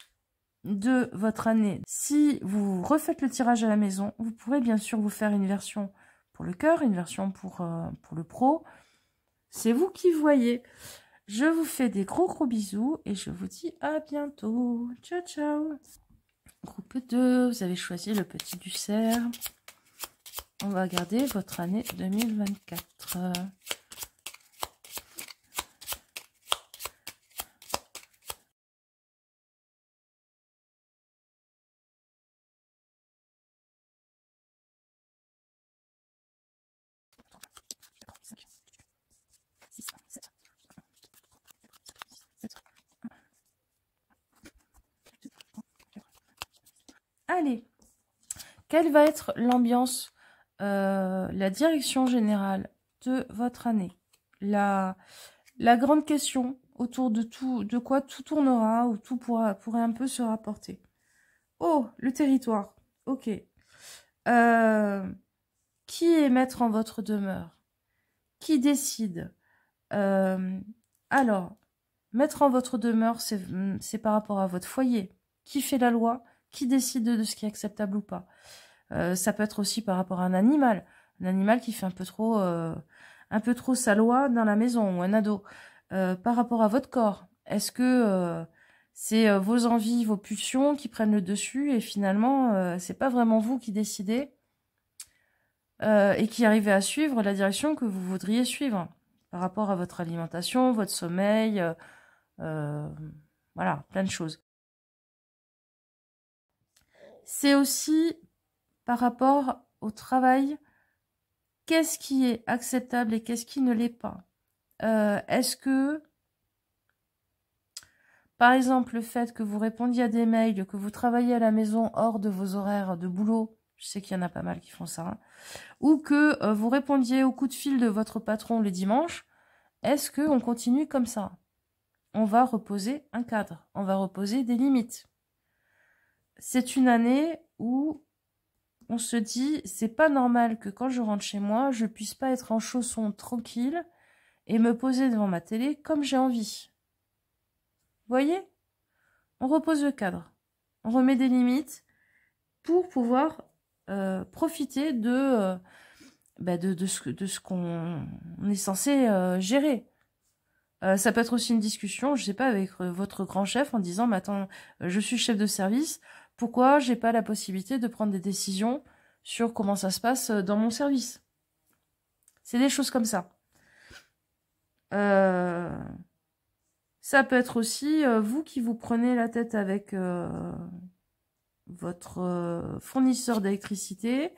de votre année. Si vous refaites le tirage à la maison, vous pourrez bien sûr vous faire une version pour le cœur, une version pour le pro. C'est vous qui voyez. Je vous fais des gros bisous et je vous dis à bientôt. Ciao, ciao. Groupe 2, vous avez choisi le petit du cerf. On va regarder votre année 2024. Allez, quelle va être l'ambiance, la direction générale de votre année? La grande question autour de tout, de quoi tout tournera, ou tout pourrait un peu se rapporter. Oh, le territoire. Ok. Qui est maître en votre demeure? Qui décide? Alors, maître en votre demeure, c'est par rapport à votre foyer. Qui fait la loi? Qui décide de ce qui est acceptable ou pas? Ça peut être aussi par rapport à un animal qui fait un peu trop sa loi dans la maison, ou un ado. Par rapport à votre corps, est-ce que c'est vos envies, vos pulsions qui prennent le dessus et finalement c'est pas vraiment vous qui décidez et qui arrivez à suivre la direction que vous voudriez suivre par rapport à votre alimentation, votre sommeil, voilà, plein de choses. C'est aussi par rapport au travail, qu'est-ce qui est acceptable et qu'est-ce qui ne l'est pas. Est-ce que, par exemple, le fait que vous répondiez à des mails, que vous travaillez à la maison hors de vos horaires de boulot, je sais qu'il y en a pas mal qui font ça, hein, ou que vous répondiez au coup de fil de votre patron le dimanche, est-ce qu'on continue comme ça? On va reposer un cadre, on va reposer des limites. C'est une année où on se dit, c'est pas normal que quand je rentre chez moi, je puisse pas être en chaussons tranquille et me poser devant ma télé comme j'ai envie. Vous voyez? On repose le cadre, on remet des limites pour pouvoir profiter de ce qu'on est censé gérer. Ça peut être aussi une discussion, je sais pas, avec votre grand chef en disant, mais attends, je suis chef de service, pourquoi j'ai pas la possibilité de prendre des décisions sur comment ça se passe dans mon service? C'est des choses comme ça. Ça peut être aussi vous qui vous prenez la tête avec votre fournisseur d'électricité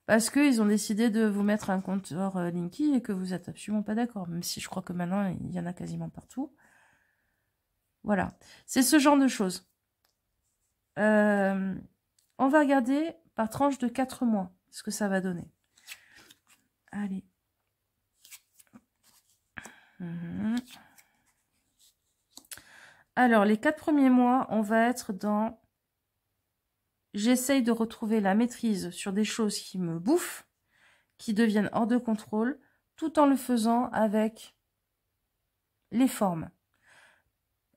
parce qu'ils ont décidé de vous mettre un compteur Linky et que vous n'êtes absolument pas d'accord, même si je crois que maintenant il y en a quasiment partout. Voilà, c'est ce genre de choses. On va regarder par tranche de 4 mois ce que ça va donner. Allez. Alors, les 4 premiers mois, on va être dans... J'essaye de retrouver la maîtrise sur des choses qui me bouffent, qui deviennent hors de contrôle, tout en le faisant avec les formes.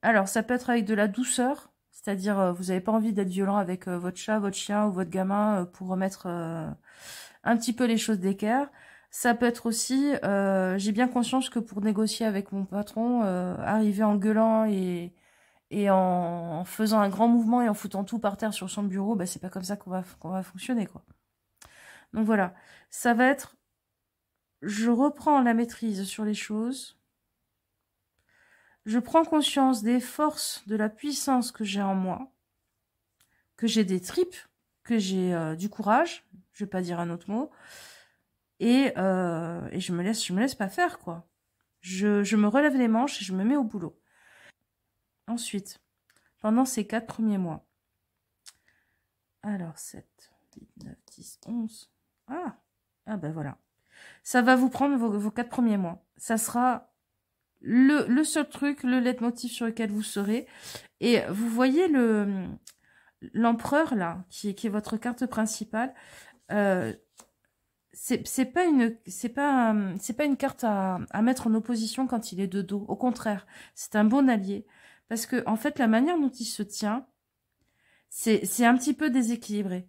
Alors, ça peut être avec de la douceur, c'est-à-dire vous n'avez pas envie d'être violent avec votre chat, votre chien ou votre gamin pour remettre un petit peu les choses d'équerre. Ça peut être aussi, j'ai bien conscience que pour négocier avec mon patron, arriver en gueulant et et en faisant un grand mouvement et en foutant tout par terre sur son bureau, bah, c'est pas comme ça qu'on va fonctionner, quoi. Donc voilà, ça va être, je reprends la maîtrise sur les choses, je prends conscience des forces, de la puissance que j'ai en moi, que j'ai des tripes, que j'ai du courage, je vais pas dire un autre mot, et je me laisse pas faire, quoi. Je me relève les manches et je me mets au boulot. Ensuite, pendant ces 4 premiers mois, alors 7, 8, 9, 10, 11, ah ben voilà. Ça va vous prendre vos 4 premiers mois. Ça sera le seul truc, le leitmotiv sur lequel vous serez. Et vous voyez l'empereur là, qui est votre carte principale, c'est pas une carte à mettre en opposition quand il est de dos. Au contraire, c'est un bon allié. Parce que, en fait, la manière dont il se tient, c'est un petit peu déséquilibré.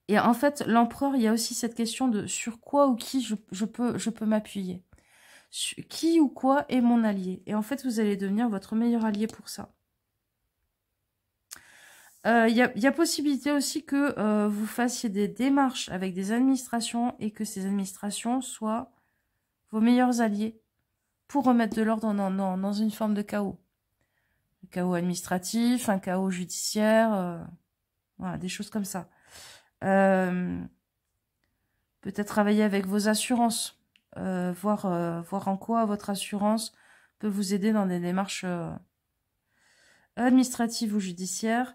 Et en fait, l'empereur, il y a aussi cette question de sur quoi ou qui je peux m'appuyer. Qui ou quoi est mon allié. Et en fait, vous allez devenir votre meilleur allié pour ça. Il y a possibilité aussi que vous fassiez des démarches avec des administrations et que ces administrations soient vos meilleurs alliés pour remettre de l'ordre dans une forme de chaos. Un chaos administratif, un chaos judiciaire, voilà, des choses comme ça. Peut-être travailler avec vos assurances, voir en quoi votre assurance peut vous aider dans des démarches administratives ou judiciaires.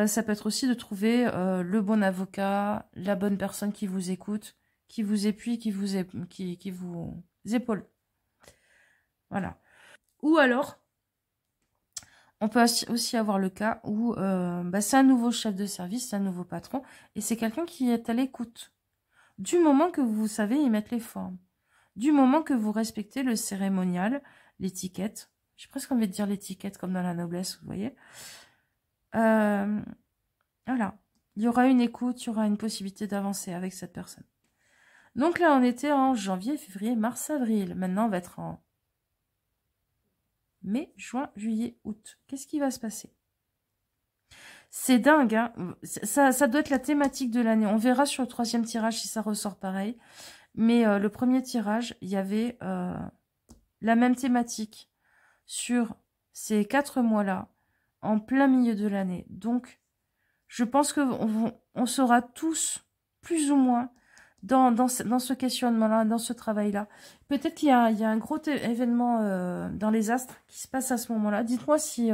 Ça peut être aussi de trouver le bon avocat, la bonne personne qui vous écoute, qui vous appuie, qui vous épaule. Voilà. Ou alors, on peut aussi avoir le cas où c'est un nouveau chef de service, c'est un nouveau patron, et c'est quelqu'un qui est à l'écoute. Du moment que vous savez y mettre les formes. Du moment que vous respectez le cérémonial, l'étiquette. J'ai presque envie de dire l'étiquette comme dans la noblesse, vous voyez. Voilà. Il y aura une écoute, il y aura une possibilité d'avancer avec cette personne. Donc là, on était en janvier, février, mars, avril. Maintenant, on va être en mai, juin, juillet, août. Qu'est-ce qui va se passer? C'est dingue, hein. Ça doit être la thématique de l'année. On verra sur le 3e tirage si ça ressort pareil. Mais le premier tirage, il y avait la même thématique sur ces 4 mois-là, en plein milieu de l'année. Donc, je pense qu'on sera tous, plus ou moins, dans ce questionnement-là, dans ce travail-là. Peut-être qu'il y a un gros événement dans les astres qui se passe à ce moment-là. Dites-moi si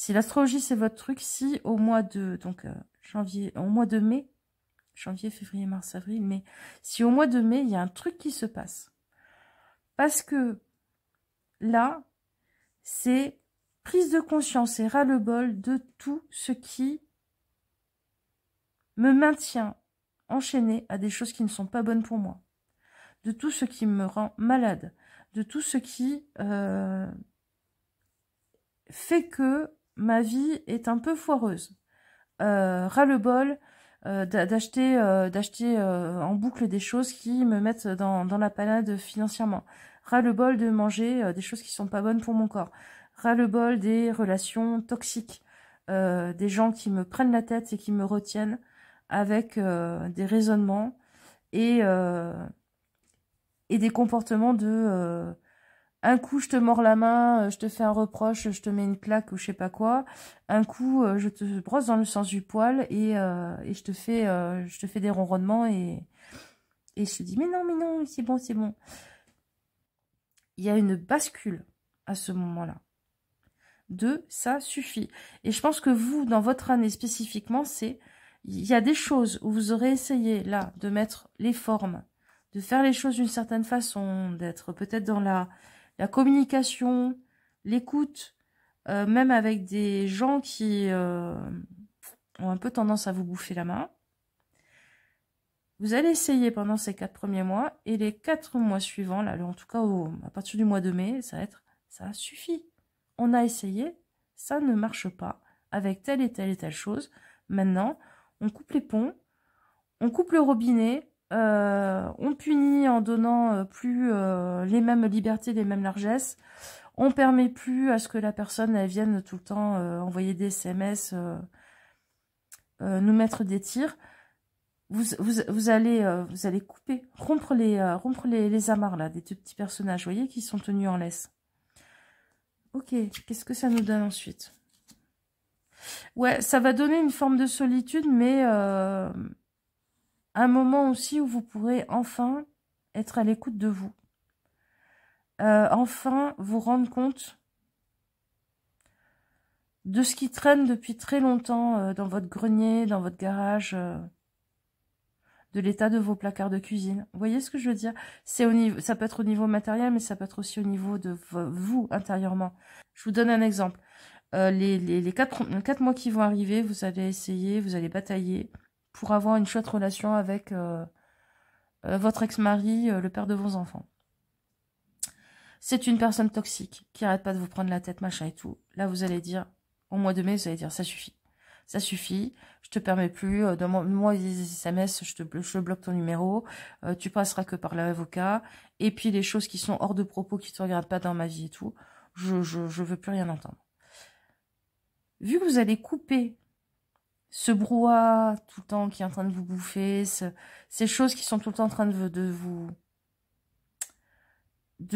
l'astrologie c'est votre truc, si au mois de mai, janvier, février, mars, avril, mai, si au mois de mai, il y a un truc qui se passe. Parce que là, c'est prise de conscience et ras-le-bol de tout ce qui me maintient enchaînée à des choses qui ne sont pas bonnes pour moi, de tout ce qui me rend malade, de tout ce qui fait que ma vie est un peu foireuse. Ras-le-bol d'acheter en boucle des choses qui me mettent dans la panade financièrement. Ras-le-bol de manger des choses qui sont pas bonnes pour mon corps. Ras-le-bol des relations toxiques, des gens qui me prennent la tête et qui me retiennent avec des raisonnements et des comportements de un coup je te mords la main, je te fais un reproche, je te mets une claque ou je sais pas quoi. Un coup je te brosse dans le sens du poil et je te fais des ronronnements et je te dis mais non, c'est bon, c'est bon. Il y a une bascule à ce moment-là. Ça suffit. Et je pense que vous, dans votre année spécifiquement, il y a des choses où vous aurez essayé, là, de mettre les formes, de faire les choses d'une certaine façon, d'être peut-être dans la communication, l'écoute, même avec des gens qui ont un peu tendance à vous bouffer la main. Vous allez essayer pendant ces 4 premiers mois, et les 4 mois suivants, là, en tout cas à partir du mois de mai, ça suffit. On a essayé, ça ne marche pas, avec telle et telle chose. Maintenant, on coupe les ponts, on coupe le robinet, on punit en donnant plus les mêmes libertés, les mêmes largesses. On permet plus à ce que la personne elle vienne tout le temps envoyer des SMS, nous mettre des tirs. Vous allez couper, rompre les amarres là, des tout petits personnages, vous voyez, qui sont tenus en laisse. Ok, qu'est-ce que ça nous donne ensuite? Ouais, ça va donner une forme de solitude, mais un moment aussi où vous pourrez enfin être à l'écoute de vous. Enfin vous rendre compte de ce qui traîne depuis très longtemps dans votre grenier, dans votre garage, de l'état de vos placards de cuisine. Vous voyez ce que je veux dire? C'est au niveau, ça peut être au niveau matériel, mais ça peut être aussi au niveau de vous, intérieurement. Je vous donne un exemple. Les 4 mois qui vont arriver, vous allez essayer, vous allez batailler pour avoir une chouette relation avec votre ex-mari, le père de vos enfants. C'est une personne toxique qui arrête pas de vous prendre la tête, machin et tout. Là, vous allez dire, au mois de mai, vous allez dire, ça suffit. Ça suffit, je te permets plus, moi des SMS, je bloque ton numéro, tu passeras que par l'avocat, et puis les choses qui sont hors de propos, qui te regardent pas dans ma vie et tout, je veux plus rien entendre. Vu que vous allez couper ce brouhaha tout le temps qui est en train de vous bouffer, ces choses qui sont tout le temps en train de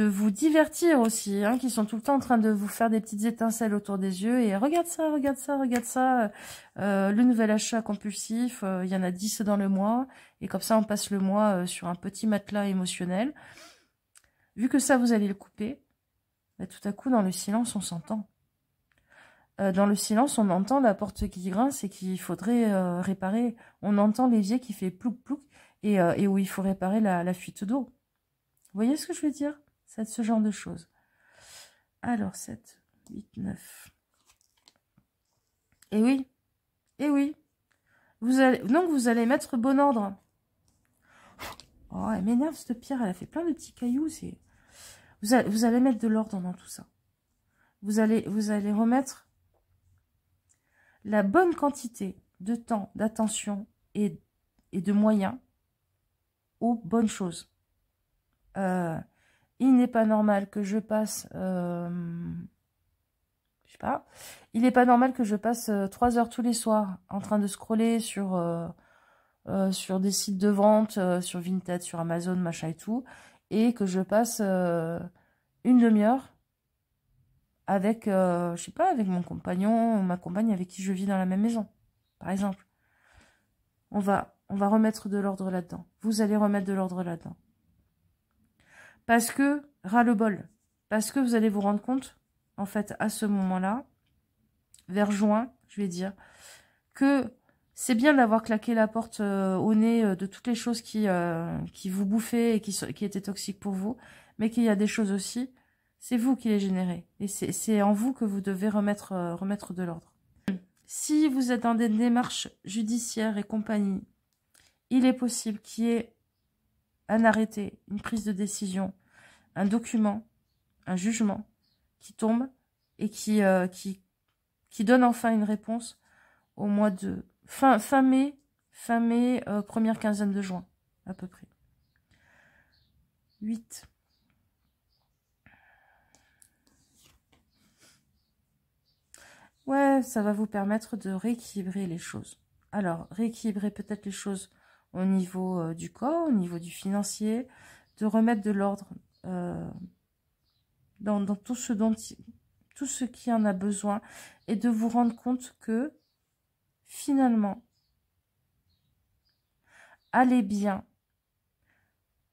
vous divertir aussi, hein, qui sont tout le temps en train de vous faire des petites étincelles autour des yeux, et regarde ça, regarde ça, regarde ça, le nouvel achat compulsif, il y en a 10 dans le mois, et comme ça on passe le mois sur un petit matelas émotionnel. Vu que ça vous allez le couper, bah, tout à coup dans le silence on s'entend. Dans le silence on entend la porte qui grince et qu'il faudrait réparer, on entend l'évier qui fait plouc plouc, et où il faut réparer la fuite d'eau. Vous voyez ce que je veux dire? C'est ce genre de choses. Alors, 7, 8, 9. Et oui. Et oui. Donc, vous allez mettre bon ordre. Oh, elle m'énerve, cette pierre. Elle a fait plein de petits cailloux. Vous allez mettre de l'ordre dans tout ça. Vous allez remettre la bonne quantité de temps, d'attention et de moyens aux bonnes choses. Il n'est pas normal que je passe, je sais pas, il n'est pas normal que je passe 3 heures tous les soirs en train de scroller sur des sites de vente, sur Vinted, sur Amazon, machin et tout, et que je passe une demi-heure avec, je sais pas, avec mon compagnon ou ma compagne avec qui je vis dans la même maison, par exemple. On va remettre de l'ordre là-dedans. Vous allez remettre de l'ordre là-dedans. Parce que, ras-le-bol, parce que vous allez vous rendre compte, en fait, à ce moment-là, vers juin, je vais dire, que c'est bien d'avoir claqué la porte au nez de toutes les choses qui vous bouffaient et qui étaient toxiques pour vous, mais qu'il y a des choses aussi, c'est vous qui les générez. Et c'est en vous que vous devez remettre de l'ordre. Si vous êtes dans des démarches judiciaires et compagnie, il est possible qu'il y ait un arrêté, une prise de décision, un document, un jugement qui tombe et qui donne enfin une réponse au mois de fin mai, première quinzaine de juin, à peu près. 8. Ouais, ça va vous permettre de rééquilibrer les choses. Alors, rééquilibrer peut-être les choses au niveau du corps, au niveau du financier, de remettre de l'ordre dans tout ce qui en a besoin, et de vous rendre compte que, finalement, allez bien,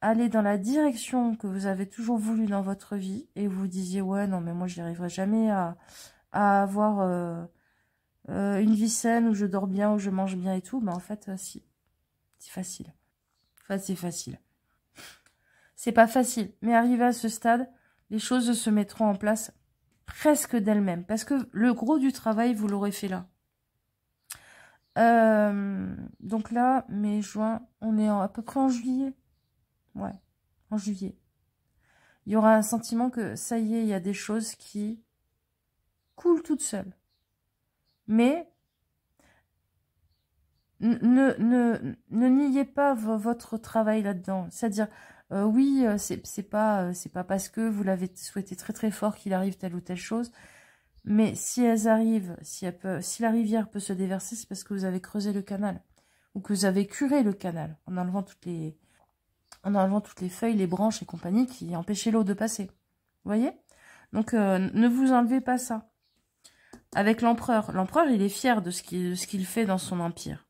allez dans la direction que vous avez toujours voulu dans votre vie, et vous disiez, ouais, non, mais moi, j'y arriverai jamais à avoir une vie saine, où je dors bien, où je mange bien et tout. Mais en fait, si, c'est facile. Enfin, c'est facile. C'est pas facile, mais arrivé à ce stade, les choses se mettront en place presque d'elles-mêmes, parce que le gros du travail, vous l'aurez fait là. Donc là, mai, juin, on est à peu près en juillet. Ouais, en juillet. Il y aura un sentiment que, ça y est, il y a des choses qui coulent toutes seules. Mais, Ne niez pas votre travail là-dedans. C'est-à-dire, oui, c'est pas parce que vous l'avez souhaité très très fort qu'il arrive telle ou telle chose. Mais si elles arrivent, si la rivière peut se déverser, c'est parce que vous avez creusé le canal. Ou que vous avez curé le canal en enlevant toutes les feuilles, les branches et compagnie qui empêchaient l'eau de passer. Vous voyez? Donc, ne vous enlevez pas ça. Avec l'empereur. L'empereur, il est fier de ce qu'il fait dans son empire.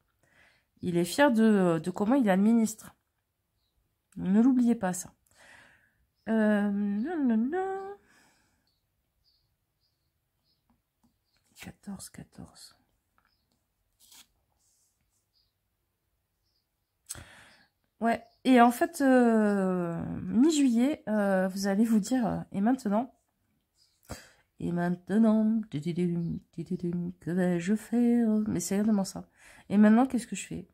Il est fier de comment il administre. Ne l'oubliez pas, ça. Non, non, non. 14, 14. Ouais, et en fait, mi-juillet, vous allez vous dire, et maintenant, que vais-je faire? Mais c'est réellement ça. Et maintenant, qu'est-ce que je fais?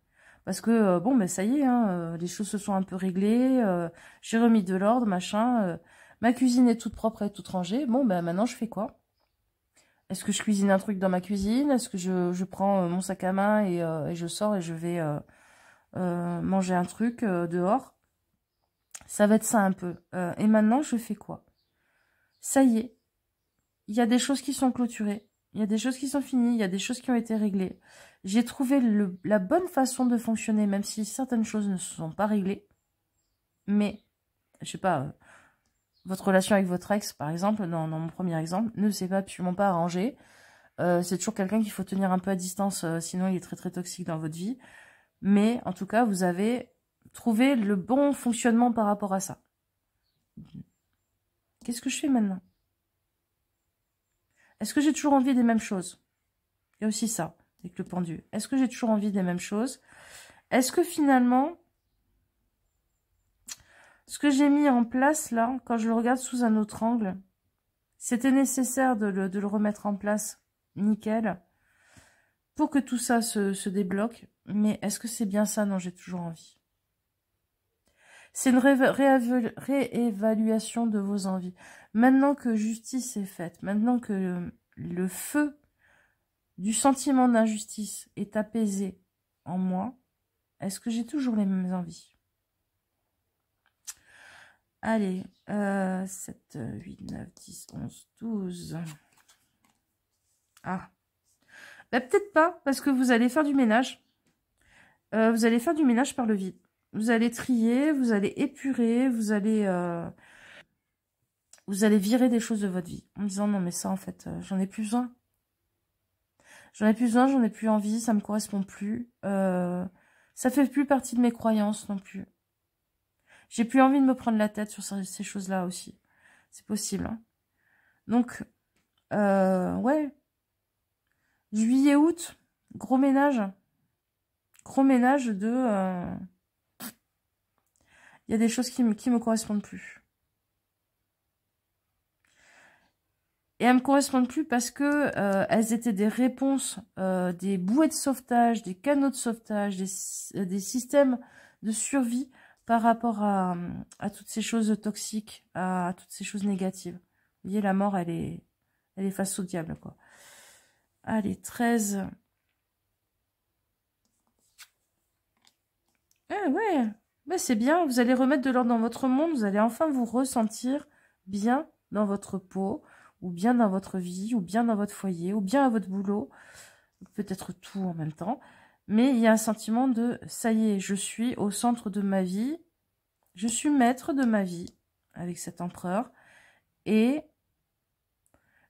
Parce que, bon, ben ça y est, hein, les choses se sont un peu réglées, j'ai remis de l'ordre, machin, ma cuisine est toute propre et toute rangée. Bon, ben maintenant, je fais quoi? Est-ce que je cuisine un truc dans ma cuisine? Est-ce que je prends mon sac à main et je sors et je vais manger un truc dehors? Ça va être ça un peu. Et maintenant, je fais quoi? Ça y est. Il y a des choses qui sont clôturées, il y a des choses qui sont finies, il y a des choses qui ont été réglées. J'ai trouvé la bonne façon de fonctionner, même si certaines choses ne se sont pas réglées. Mais, je sais pas, votre relation avec votre ex, par exemple, dans mon premier exemple, ne s'est pas absolument pas arrangée. C'est toujours quelqu'un qu'il faut tenir un peu à distance, sinon il est très très toxique dans votre vie. Mais, en tout cas, vous avez trouvé le bon fonctionnement par rapport à ça. Qu'est-ce que je fais maintenant ? Est-ce que j'ai toujours envie des mêmes choses? Il y a aussi ça, avec le pendu. Est-ce que j'ai toujours envie des mêmes choses? Est-ce que finalement, ce que j'ai mis en place là, quand je le regarde sous un autre angle, c'était nécessaire de le remettre en place nickel pour que tout ça se débloque. Mais est-ce que c'est bien ça dont j'ai toujours envie? C'est une réévaluation de vos envies. Maintenant que justice est faite, maintenant que le feu du sentiment d'injustice est apaisé en moi, est-ce que j'ai toujours les mêmes envies? Allez, 7, 8, 9, 10, 11, 12. Ah. Bah, peut-être pas, parce que vous allez faire du ménage. Vous allez faire du ménage par le vide. Vous allez trier, vous allez épurer, vous allez virer des choses de votre vie. En disant, non mais ça en fait, j'en ai plus besoin. J'en ai plus besoin, j'en ai plus envie, ça me correspond plus. Ça fait plus partie de mes croyances non plus. J'ai plus envie de me prendre la tête sur ces choses-là aussi. C'est possible. Hein. Donc, ouais. Juillet, août, gros ménage. Gros ménage de... Il y a des choses qui me correspondent plus. Et elles me correspondent plus parce que elles étaient des réponses, des bouées de sauvetage, des canaux de sauvetage, des systèmes de survie par rapport à toutes ces choses toxiques, à toutes ces choses négatives. Vous voyez, la mort, elle est face au diable, quoi. Allez, 13. Ouais, mais c'est bien. Vous allez remettre de l'ordre dans votre monde. Vous allez enfin vous ressentir bien dans votre peau, ou bien dans votre vie, ou bien dans votre foyer, ou bien à votre boulot. Peut-être tout en même temps. Mais il y a un sentiment de « ça y est, je suis au centre de ma vie. Je suis maître de ma vie avec cet empereur. » Et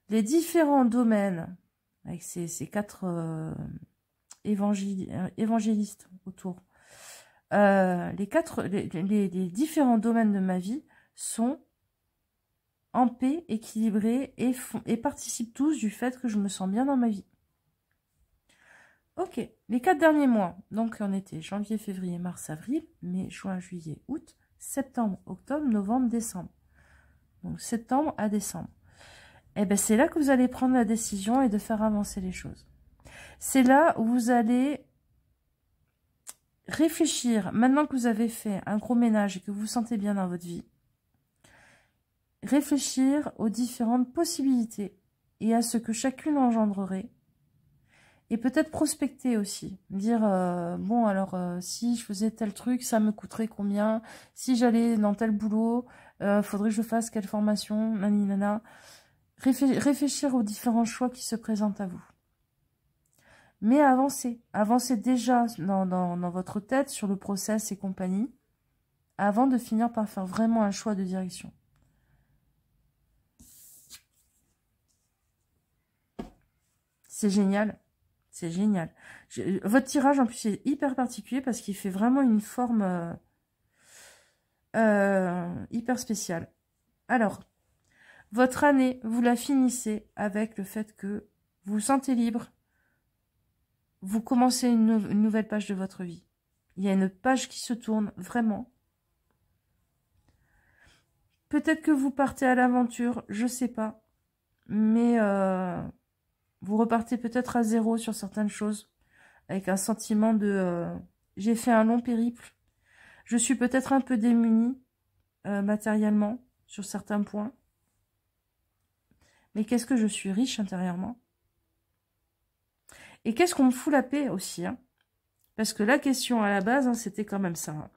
les différents domaines, avec ces 4 évangélistes autour, les différents domaines de ma vie sont en paix, équilibrés et participent tous du fait que je me sens bien dans ma vie. Ok, les 4 derniers mois, donc on était janvier, février, mars, avril, mai, juin, juillet, août, septembre, octobre, novembre, décembre. Donc septembre à décembre. Et bien c'est là que vous allez prendre la décision et de faire avancer les choses. C'est là où vous allez réfléchir, maintenant que vous avez fait un gros ménage et que vous vous sentez bien dans votre vie, réfléchir aux différentes possibilités et à ce que chacune engendrerait, Et peut-être prospecter aussi. Dire, bon, alors, si je faisais tel truc, ça me coûterait combien? Si j'allais dans tel boulot, faudrait que je fasse quelle formation? Nani, nana. Réfléchir aux différents choix qui se présentent à vous. Mais avancez. Avancez déjà dans votre tête sur le process et compagnie, avant de finir par faire vraiment un choix de direction. C'est génial. C'est génial. Votre tirage, en plus, est hyper particulier parce qu'il fait vraiment une forme hyper spéciale. Alors, votre année, vous la finissez avec le fait que vous vous sentez libre. Vous commencez une nouvelle page de votre vie. Il y a une page qui se tourne, vraiment. Peut-être que vous partez à l'aventure, je sais pas. Mais vous repartez peut-être à zéro sur certaines choses. Avec un sentiment de j'ai fait un long périple. Je suis peut-être un peu démunie matériellement sur certains points. Mais qu'est-ce que je suis riche intérieurement? Et qu'est-ce qu'on me fout la paix aussi, hein? Parce que la question à la base, hein, c'était quand même ça. Hein.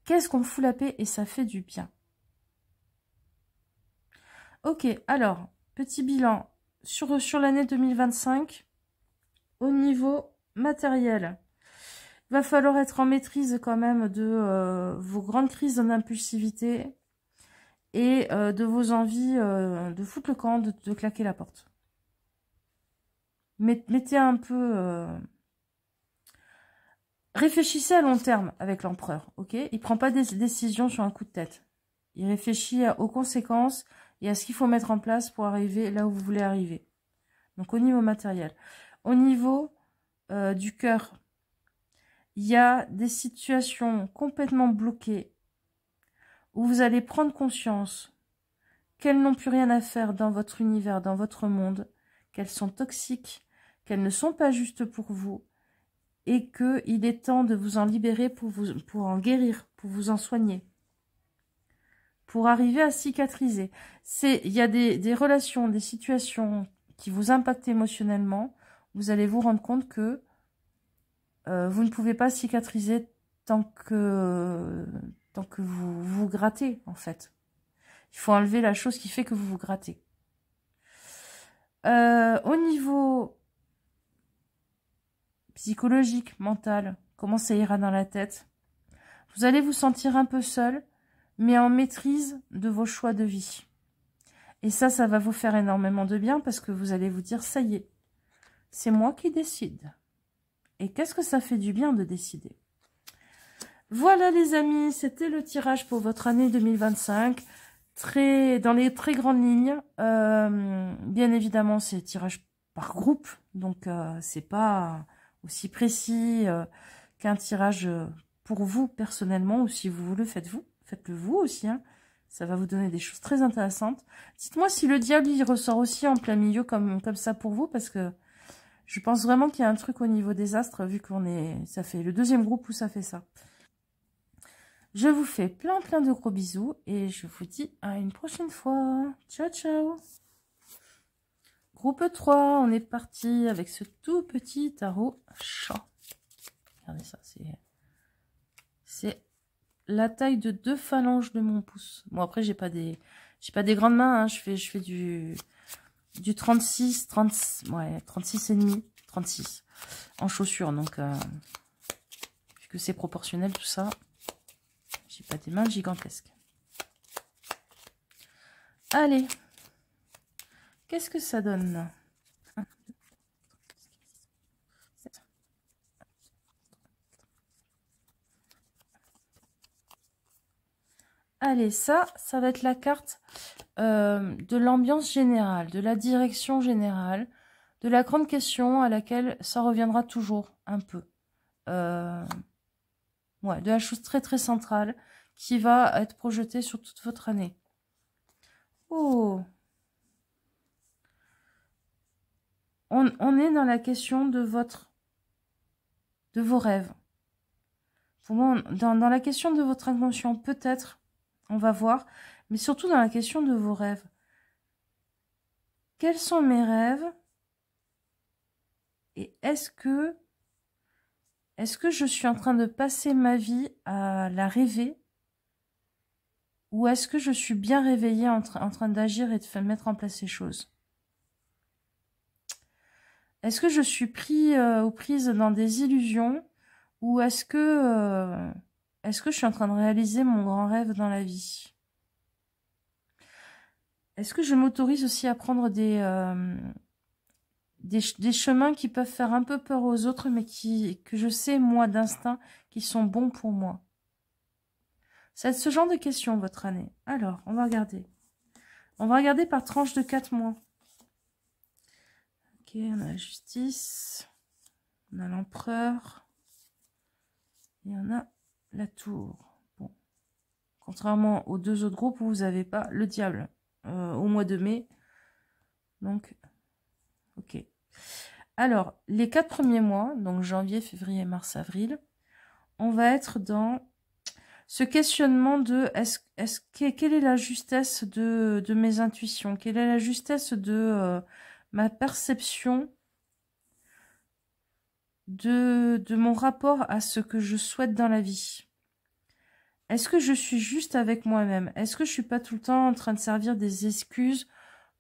Qu'est-ce qu'on me fout la paix et ça fait du bien? Ok, alors, petit bilan sur l'année 2025. Au niveau matériel, il va falloir être en maîtrise quand même de vos grandes crises d'impulsivité et de vos envies de foutre le camp, de claquer la porte. Mettez un peu... réfléchissez à long terme avec l'empereur, ok? Il ne prend pas des décisions sur un coup de tête. Il réfléchit aux conséquences et à ce qu'il faut mettre en place pour arriver là où vous voulez arriver. Donc au niveau matériel. Au niveau du cœur, il y a des situations complètement bloquées où vous allez prendre conscience qu'elles n'ont plus rien à faire dans votre univers, dans votre monde, qu'elles sont toxiques, qu'elles ne sont pas justes pour vous et qu'il est temps de vous en libérer pour en guérir, pour vous en soigner, pour arriver à cicatriser. Il y a des relations, des situations qui vous impactent émotionnellement. Vous allez vous rendre compte que vous ne pouvez pas cicatriser tant que vous vous grattez, en fait. Il faut enlever la chose qui fait que vous vous grattez. Au niveau psychologique, mental, comment ça ira dans la tête? Vous allez vous sentir un peu seul, mais en maîtrise de vos choix de vie. Et ça va vous faire énormément de bien parce que vous allez vous dire, ça y est, c'est moi qui décide. Et qu'est-ce que ça fait du bien de décider? Voilà les amis, c'était le tirage pour votre année 2025. Dans les très grandes lignes. Bien évidemment, c'est tirage par groupe. Donc, c'est pas aussi précis qu'un tirage pour vous personnellement. Ou si vous le faites-vous. Faites-le vous aussi. Hein. Ça va vous donner des choses très intéressantes. Dites-moi si le diable, il ressort aussi en plein milieu comme ça pour vous. Parce que je pense vraiment qu'il y a un truc au niveau des astres. Vu ça fait le deuxième groupe où ça fait ça. Je vous fais plein de gros bisous et je vous dis à une prochaine fois. Ciao, ciao. Groupe 3, on est parti avec ce tout petit tarot chat. Regardez ça, c'est la taille de 2 phalanges de mon pouce. Bon, après, j'ai pas des grandes mains, hein. Je fais du 36, 36 et demi, 36 en chaussures. Donc, vu que c'est proportionnel tout ça. J'ai pas des mains gigantesques. Allez. Qu'est-ce que ça donne? Allez, ça va être la carte de l'ambiance générale, de la direction générale, de la grande question à laquelle ça reviendra toujours un peu. Ouais, de la chose très centrale qui va être projetée sur toute votre année. Oh! On est dans la question de vos rêves. Pour moi, dans la question de votre inconscient, peut-être, on va voir, mais surtout dans la question de vos rêves. Quels sont mes rêves Et est-ce que je suis en train de passer ma vie à la rêver? Ou est-ce que je suis bien réveillée en train d'agir et de mettre en place ces choses? Est-ce que je suis pris ou prise dans des illusions? Ou est-ce que je suis en train de réaliser mon grand rêve dans la vie? Est-ce que je m'autorise aussi à prendre des chemins qui peuvent faire un peu peur aux autres, mais que je sais, moi, d'instinct, qui sont bons pour moi? C'est ce genre de questions, votre année. Alors, on va regarder. On va regarder par tranche de 4 mois. Ok, on a la justice. On a l'empereur. Et on a la tour. Bon. Contrairement aux deux autres groupes où vous n'avez pas le diable au mois de mai. Donc, ok. Alors, les 4 premiers mois, donc janvier, février, mars, avril, on va être dans ce questionnement de quelle est la justesse de mes intuitions? Quelle est la justesse de ma perception de mon rapport à ce que je souhaite dans la vie? Est-ce que je suis juste avec moi-même? Est-ce que je suis pas tout le temps en train de servir des excuses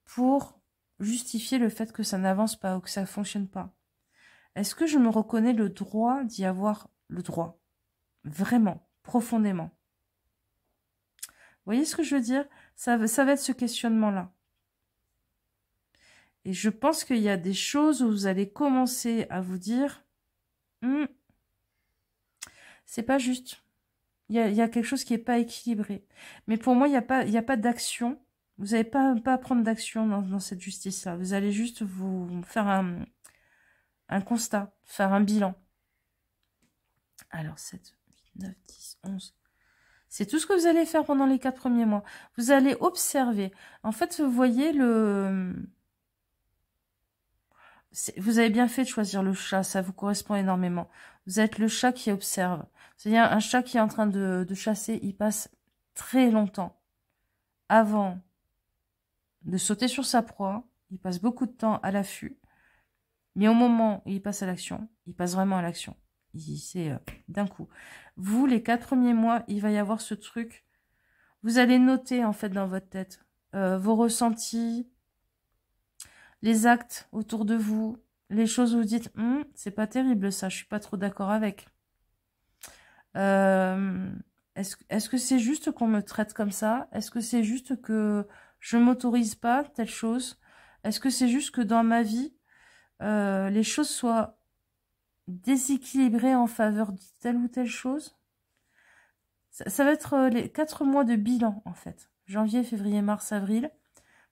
pour justifier le fait que ça n'avance pas ou que ça ne fonctionne pas? Est-ce que je me reconnais le droit d'y avoir le droit? Vraiment, profondément. Vous voyez ce que je veux dire? Ça va être ce questionnement-là. Et je pense qu'il y a des choses où vous allez commencer à vous dire c'est pas juste. Il y a quelque chose qui n'est pas équilibré. Mais pour moi, il n'y a pas d'action. Vous n'allez pas à prendre d'action dans cette justice-là. Vous allez juste vous faire un constat, faire un bilan. Alors, 7, 8, 9, 10, 11. C'est tout ce que vous allez faire pendant les 4 premiers mois. Vous allez observer. En fait, vous voyez vous avez bien fait de choisir le chat, ça vous correspond énormément. Vous êtes le chat qui observe. C'est-à-dire un chat qui est en train de chasser, il passe très longtemps avant de sauter sur sa proie. Il passe beaucoup de temps à l'affût. Mais au moment où il passe à l'action, il passe vraiment à l'action. C'est d'un coup. Vous, les 4 premiers mois, il va y avoir ce truc. Vous allez noter en fait dans votre tête vos ressentis, les actes autour de vous, les choses où vous dites c'est pas terrible ça, je suis pas trop d'accord avec. Est-ce que c'est juste qu'on me traite comme ça? Est-ce que c'est juste que je m'autorise pas telle chose? Est-ce que c'est juste que dans ma vie, les choses soient déséquilibrées en faveur de telle ou telle chose? Ça va être les 4 mois de bilan en fait. Janvier, février, mars, avril.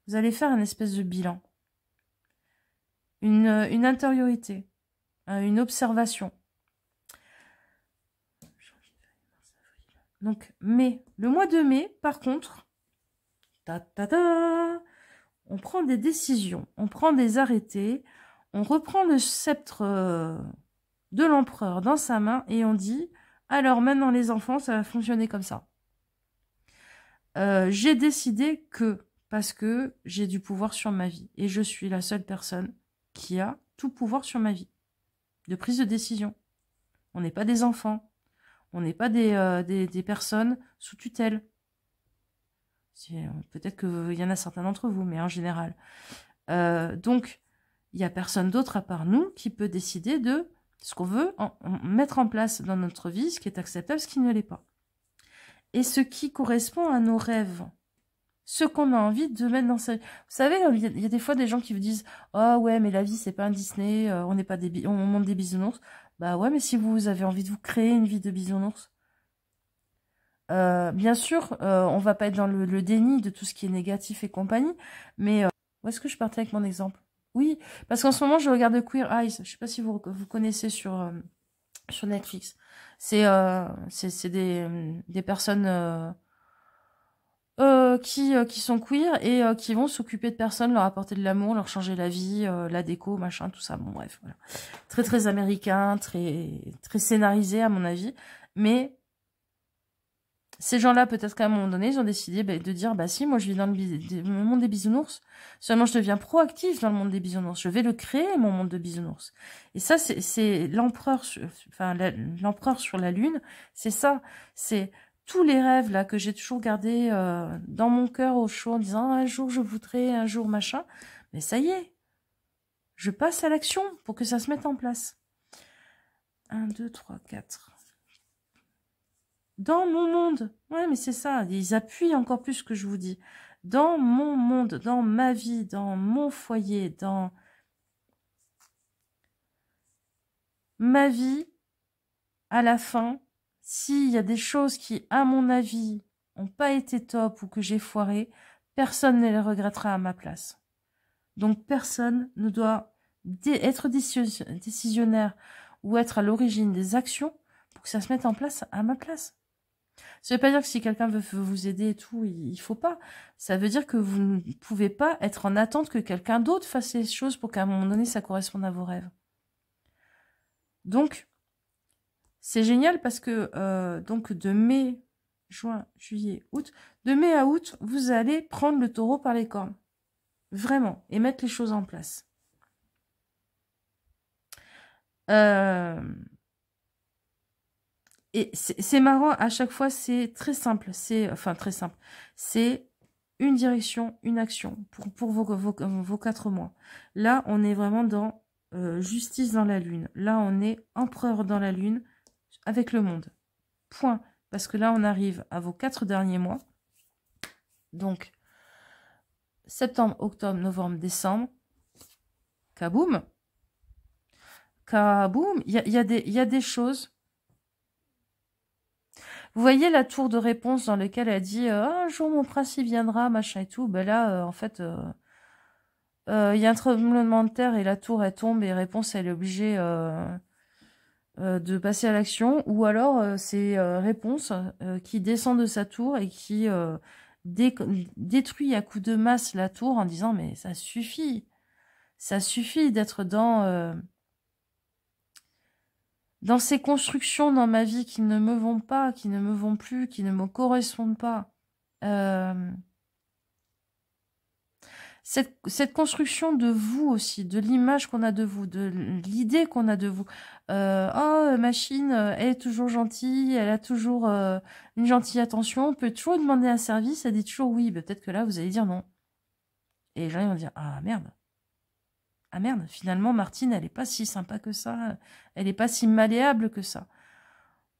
Vous allez faire une espèce de bilan. Une intériorité, une observation. Donc, mai. Le mois de mai, par contre, on prend des décisions, on prend des arrêtés, on reprend le sceptre de l'empereur dans sa main et on dit, alors maintenant les enfants, ça va fonctionner comme ça. J'ai décidé que, parce que j'ai du pouvoir sur ma vie et je suis la seule personne qui a tout pouvoir sur ma vie, de prise de décision. On n'est pas des enfants, on n'est pas des personnes sous tutelle. Peut-être qu'il y en a certains d'entre vous, mais en général. Donc, il n'y a personne d'autre à part nous qui peut décider de ce qu'on veut mettre en place dans notre vie, ce qui est acceptable, ce qui ne l'est pas. Et ce qui correspond à nos rêves. Ce qu'on a envie de mettre dans sa vie. Vous savez, il y a des fois des gens qui vous disent « Oh ouais, mais la vie, c'est pas un Disney, on n'est pas on monte des bisounours. » Bah ouais, mais si vous avez envie de vous créer une vie de bisounours, bien sûr, on va pas être dans le déni de tout ce qui est négatif et compagnie, mais où est-ce que je partais avec mon exemple? Oui, parce qu'en ce moment, je regarde Queer Eyes. Je sais pas si vous connaissez sur Netflix. C'est des personnes qui sont queer et qui vont s'occuper de personnes, leur apporter de l'amour, leur changer la vie, la déco, machin, tout ça. Bon, bref, voilà. Très, très américain, très, très scénarisé, à mon avis. Mais Ces gens-là, peut-être qu'à un moment donné, ils ont décidé de dire, bah si, moi je vis dans le monde des bisounours, seulement je deviens proactif dans le monde des bisounours, je vais le créer, mon monde de bisounours. Et ça, c'est l'empereur, enfin l'empereur sur la lune, c'est ça, c'est tous les rêves là que j'ai toujours gardés dans mon cœur au chaud en disant, un jour je voudrais, un jour machin, mais ça y est, je passe à l'action pour que ça se mette en place. 1, 2, 3, 4... Dans mon monde. Ouais, mais c'est ça. Ils appuient encore plus ce que je vous dis. Dans mon monde, dans ma vie, dans mon foyer, dans ma vie, à la fin, s'il y a des choses qui, à mon avis, n'ont pas été top ou que j'ai foiré, personne ne les regrettera à ma place. Donc personne ne doit être décisionnaire ou être à l'origine des actions pour que ça se mette en place à ma place. Ça veut pas dire que si quelqu'un veut vous aider et tout, il faut pas. Ça veut dire que vous ne pouvez pas être en attente que quelqu'un d'autre fasse les choses pour qu'à un moment donné, ça corresponde à vos rêves. Donc, c'est génial parce que donc de mai, juin, juillet, août, de mai à août, vous allez prendre le taureau par les cornes. Vraiment. Et mettre les choses en place. Et c'est marrant, à chaque fois, c'est très simple. Enfin, très simple. C'est une direction, une action pour vos 4 mois. Là, on est vraiment dans justice dans la lune. Là, on est empereur dans la lune avec le monde. Point. Parce que là, on arrive à vos 4 derniers mois. Donc, septembre, octobre, novembre, décembre. Kaboum. Kaboum. Il y a des choses. Vous voyez la tour de réponse dans laquelle elle dit un jour mon prince y viendra, machin et tout. Ben là, en fait, il y a un tremblement de terre et la tour elle tombe et réponse elle est obligée de passer à l'action. Ou alors c'est réponse qui descend de sa tour et qui détruit à coups de masse la tour en disant mais ça suffit d'être dans ces constructions dans ma vie qui ne me vont pas, qui ne me vont plus, qui ne me correspondent pas. Cette construction de vous aussi, de l'image qu'on a de vous, de l'idée qu'on a de vous. Oh, machine, elle est toujours gentille, elle a toujours une gentille attention, on peut toujours demander un service, elle dit toujours oui. Peut-être que là, vous allez dire non. Et les gens vont dire, ah merde. Ah merde, finalement, Martine, elle est pas si sympa que ça. Elle est pas si malléable que ça.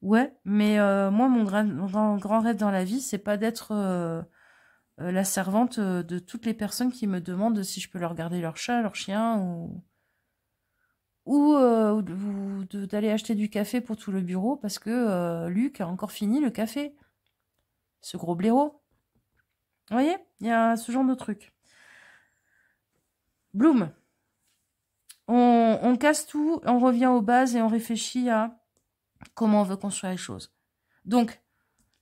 Ouais, mais moi, mon grand rêve dans la vie, c'est pas d'être la servante de toutes les personnes qui me demandent si je peux leur garder leur chat, leur chien, ou d'aller acheter du café pour tout le bureau parce que Luc a encore fini le café. Ce gros blaireau. Vous voyez, il y a ce genre de truc. Bloom. On casse tout, on revient aux bases et on réfléchit à comment on veut construire les choses. Donc,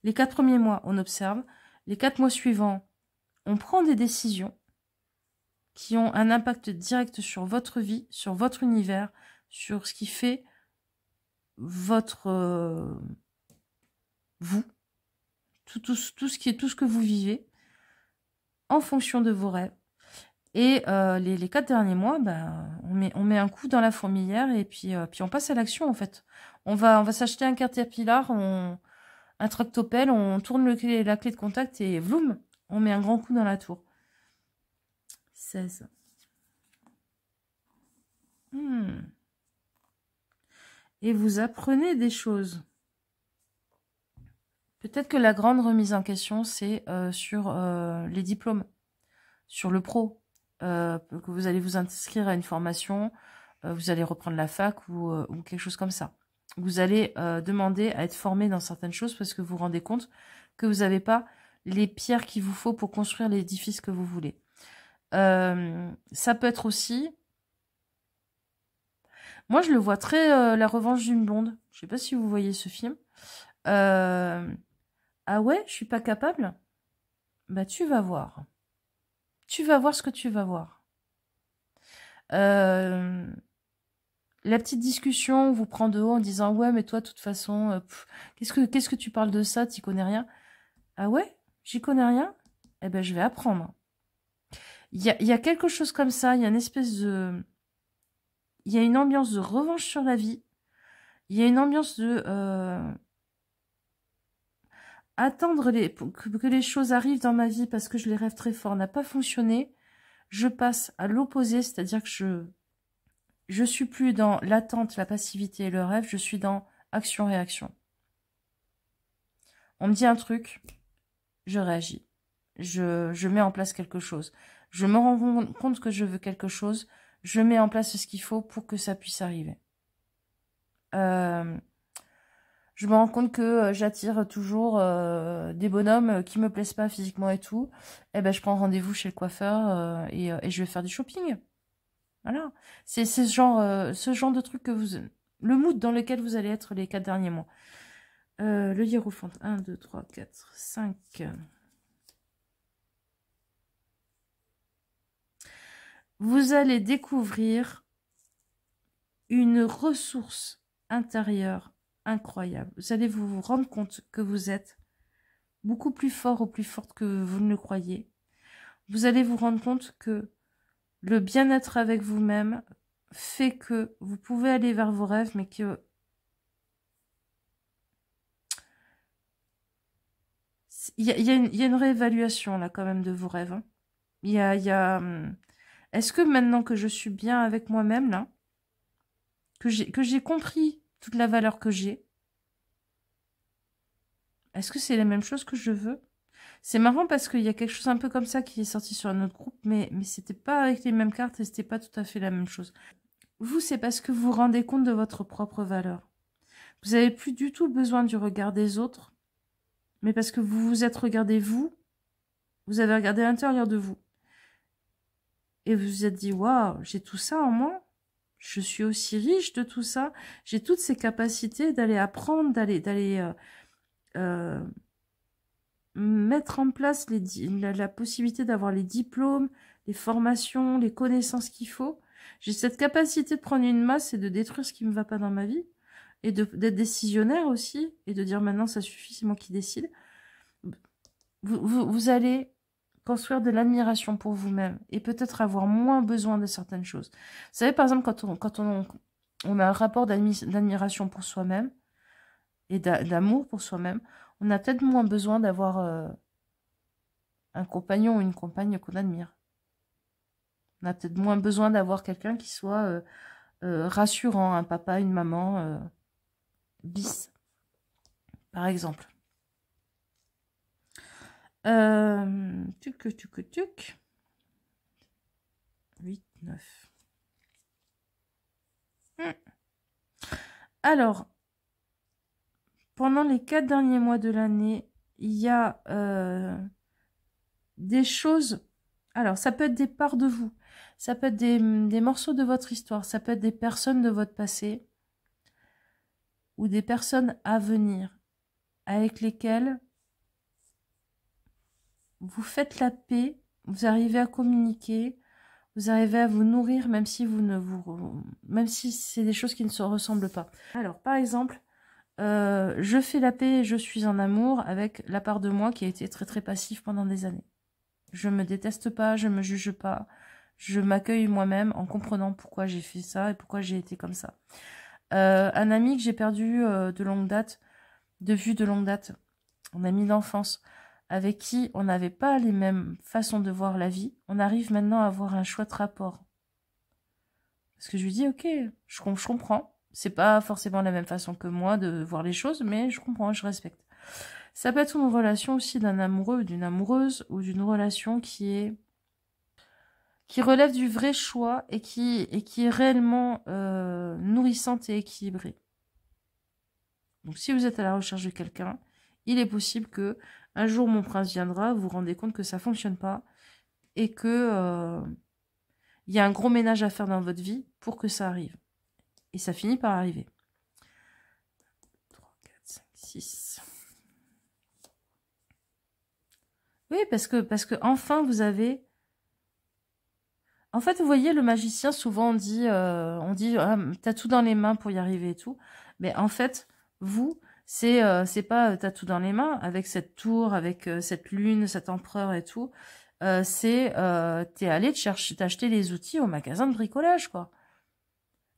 les 4 premiers mois, on observe. Les 4 mois suivants, on prend des décisions qui ont un impact direct sur votre vie, sur votre univers, sur ce qui fait votre vous, tout ce que vous vivez, en fonction de vos rêves. Et les 4 derniers mois, on met un coup dans la fourmilière et puis on passe à l'action en fait. On va s'acheter un Caterpillar, un tractopelle, on tourne la clé de contact et vloum, on met un grand coup dans la tour. 16. Et vous apprenez des choses. Peut-être que la grande remise en question, c'est sur les diplômes, sur le pro. Que vous allez vous inscrire à une formation, vous allez reprendre la fac ou quelque chose comme ça. Vous allez demander à être formé dans certaines choses parce que vous vous rendez compte que vous n'avez pas les pierres qu'il vous faut pour construire l'édifice que vous voulez. Ça peut être aussi... Moi, je le vois très La Revanche d'une blonde. Je sais pas si vous voyez ce film. Ah ouais, je suis pas capable? Bah, tu vas voir. Tu vas voir ce que tu vas voir. La petite discussion vous prend de haut en disant « Ouais, mais toi, de toute façon, qu'est-ce que tu parles de ça? T'y connais rien. » Ah ouais? J'y connais rien? Eh ben, je vais apprendre. Il y a quelque chose comme ça, il y a une espèce de... Il y a une ambiance de revanche sur la vie. Il y a une ambiance de... attendre que les choses arrivent dans ma vie parce que je les rêve très fort n'a pas fonctionné. Je passe à l'opposé, c'est-à-dire que je suis plus dans l'attente, la passivité et le rêve, je suis dans action-réaction. On me dit un truc, je réagis. Je mets en place quelque chose. Je me rends compte que je veux quelque chose, je mets en place ce qu'il faut pour que ça puisse arriver. Je me rends compte que j'attire toujours des bonhommes qui me plaisent pas physiquement et tout. Eh ben, je prends rendez-vous chez le coiffeur et je vais faire du shopping. Voilà. C'est ce genre de truc que vous... Le mood dans lequel vous allez être les 4 derniers mois. Le hiérophant. 1, 2, 3, 4, 5. Vous allez découvrir une ressource intérieure incroyable. Vous allez vous rendre compte que vous êtes beaucoup plus fort ou plus forte que vous ne le croyez. Vous allez vous rendre compte que le bien-être avec vous-même fait que vous pouvez aller vers vos rêves, mais que il y a une réévaluation là quand même de vos rêves. Hein. Est-ce que maintenant que je suis bien avec moi-même là, que j'ai compris toute la valeur que j'ai, est-ce que c'est la même chose que je veux? C'est marrant parce qu'il y a quelque chose un peu comme ça qui est sorti sur un autre groupe, mais c'était pas avec les mêmes cartes et c'était pas tout à fait la même chose. Vous, c'est parce que vous vous rendez compte de votre propre valeur. Vous n'avez plus du tout besoin du regard des autres, mais parce que vous vous êtes regardé vous avez regardé l'intérieur de vous. Et vous vous êtes dit, waouh, j'ai tout ça en moi. Je suis aussi riche de tout ça. J'ai toutes ces capacités d'aller apprendre, d'aller mettre en place la possibilité d'avoir les diplômes, les formations, les connaissances qu'il faut. J'ai cette capacité de prendre une masse et de détruire ce qui ne me va pas dans ma vie. Et d'être décisionnaire aussi. Et de dire maintenant, ça suffit, c'est moi qui décide. Vous allez construire de l'admiration pour vous-même. Et peut-être avoir moins besoin de certaines choses. Vous savez, par exemple, quand on a un rapport d'admiration pour soi-même, et d'amour pour soi-même, on a peut-être moins besoin d'avoir un compagnon ou une compagne qu'on admire. On a peut-être moins besoin d'avoir quelqu'un qui soit rassurant, un papa, une maman, bis, par exemple. Tuc. 8, 9. Alors, pendant les 4 derniers mois de l'année, il y a des choses... Alors, ça peut être des parts de vous. Ça peut être des morceaux de votre histoire. Ça peut être des personnes de votre passé. Ou des personnes à venir. Avec lesquelles vous faites la paix. Vous arrivez à communiquer. Vous arrivez à vous nourrir même si même si c'est des choses qui ne se ressemblent pas. Alors, par exemple... je fais la paix et je suis en amour avec la part de moi qui a été très très passive pendant des années. Je me déteste pas, je me juge pas, je m'accueille moi-même en comprenant pourquoi j'ai fait ça et pourquoi j'ai été comme ça. Un ami que j'ai perdu de longue date, de vue de longue date, un ami d'enfance, avec qui on n'avait pas les mêmes façons de voir la vie, on arrive maintenant à avoir un chouette rapport. Parce que je lui dis, ok, je comprends. C'est pas forcément la même façon que moi de voir les choses, mais je comprends, je respecte. Ça peut être une relation aussi d'un amoureux, d'une amoureuse, ou d'une relation qui relève du vrai choix et qui est réellement nourrissante et équilibrée. Donc si vous êtes à la recherche de quelqu'un, il est possible que un jour mon prince viendra, vous vous rendez compte que ça fonctionne pas et que il y a un gros ménage à faire dans votre vie pour que ça arrive. Et ça finit par arriver. 3, 4, 5, 6. Oui, parce que enfin vous avez... En fait, vous voyez, le magicien, souvent on dit ah, t'as tout dans les mains pour y arriver et tout. Mais en fait, vous, C'est pas t'as tout dans les mains avec cette tour, avec cette lune, cet empereur et tout. T'es allé t'acheter les outils au magasin de bricolage, quoi.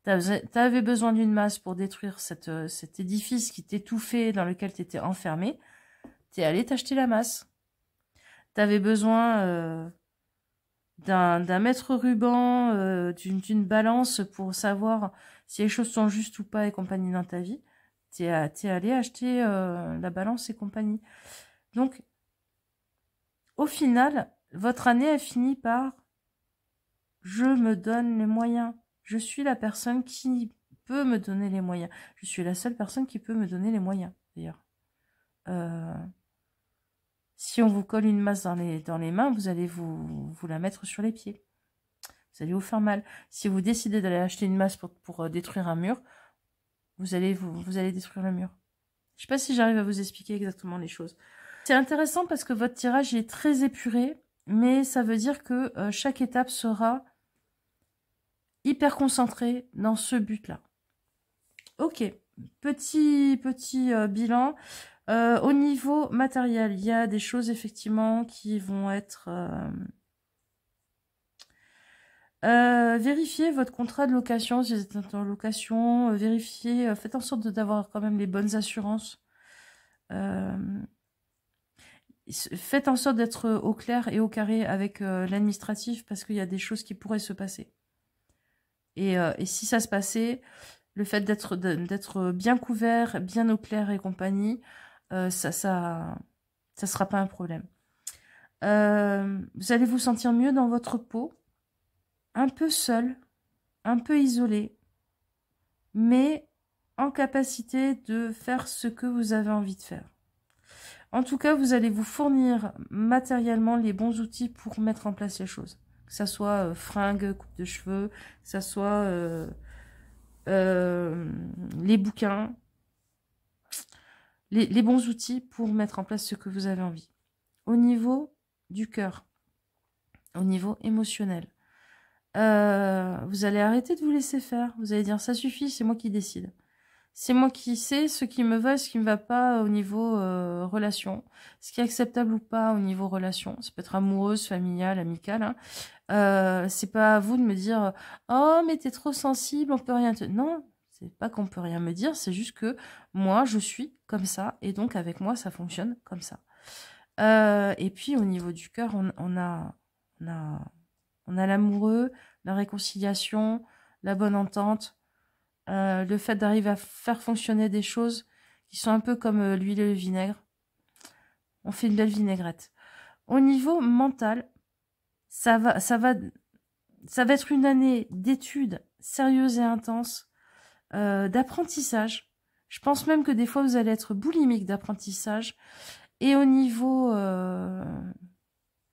T'avais besoin d'une masse pour détruire cet édifice qui t'étouffait, dans lequel t'étais enfermé. T'es allé t'acheter la masse. T'avais besoin d'un mètre ruban, d'une balance pour savoir si les choses sont justes ou pas et compagnie dans ta vie. T'es allé acheter la balance et compagnie. Donc, au final, votre année a fini par « je me donne les moyens ». Je suis la personne qui peut me donner les moyens. Je suis la seule personne qui peut me donner les moyens, d'ailleurs. Si on vous colle une masse dans les mains, vous allez vous la mettre sur les pieds. Vous allez vous faire mal. Si vous décidez d'aller acheter une masse pour détruire un mur, vous allez détruire le mur. Je ne sais pas si j'arrive à vous expliquer exactement les choses. C'est intéressant parce que votre tirage est très épuré, mais ça veut dire que chaque étape sera hyper concentrée dans ce but-là. Ok, petit bilan. Au niveau matériel, il y a des choses effectivement qui vont être... vérifiez votre contrat de location, si vous êtes en location, vérifiez, faites en sorte d'avoir quand même les bonnes assurances. Faites en sorte d'être au clair et au carré avec l'administratif parce qu'il y a des choses qui pourraient se passer. Et si ça se passait, le fait d'être bien couvert, bien au clair et compagnie, ça sera pas un problème. Vous allez vous sentir mieux dans votre peau, un peu seul, un peu isolé, mais en capacité de faire ce que vous avez envie de faire. En tout cas, vous allez vous fournir matériellement les bons outils pour mettre en place les choses. Que ça soit fringues, coupe de cheveux, que ça soit les bouquins, les bons outils pour mettre en place ce que vous avez envie. Au niveau du cœur, au niveau émotionnel, vous allez arrêter de vous laisser faire. Vous allez dire, ça suffit, c'est moi qui décide. C'est moi qui sais ce qui me va et ce qui me va pas au niveau relation. Ce qui est acceptable ou pas au niveau relation. Ça peut être amoureuse, familiale, amicale. Hein. C'est pas à vous de me dire « Oh, mais t'es trop sensible, on peut rien te... » Non, c'est pas qu'on peut rien me dire, c'est juste que moi, je suis comme ça. Et donc, avec moi, ça fonctionne comme ça. Et puis, au niveau du cœur, on a l'amoureux, la réconciliation, la bonne entente. Le fait d'arriver à faire fonctionner des choses qui sont un peu comme l'huile et le vinaigre. On fait une belle vinaigrette. Au niveau mental, ça va être une année d'études sérieuses et intenses, d'apprentissage. Je pense même que des fois, vous allez être boulimique d'apprentissage. Et au niveau de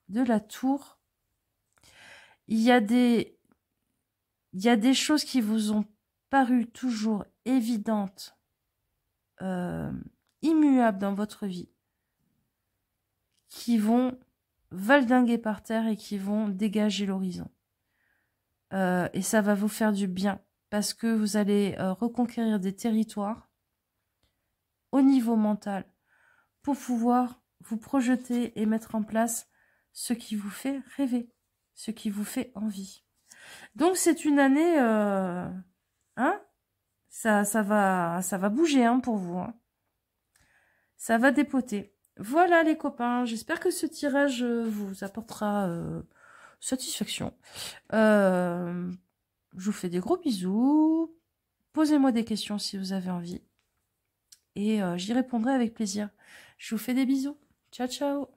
la tour, il y a des choses qui vous ont paru toujours évidentes, immuables dans votre vie, qui vont valdinguer par terre et qui vont dégager l'horizon. Et ça va vous faire du bien, parce que vous allez reconquérir des territoires au niveau mental pour pouvoir vous projeter et mettre en place ce qui vous fait rêver, ce qui vous fait envie. Donc c'est une année... hein, ça va bouger hein, pour vous. Hein. Ça va dépoter. Voilà les copains, j'espère que ce tirage vous apportera satisfaction. Je vous fais des gros bisous. Posez-moi des questions si vous avez envie. Et j'y répondrai avec plaisir. Je vous fais des bisous. Ciao, ciao.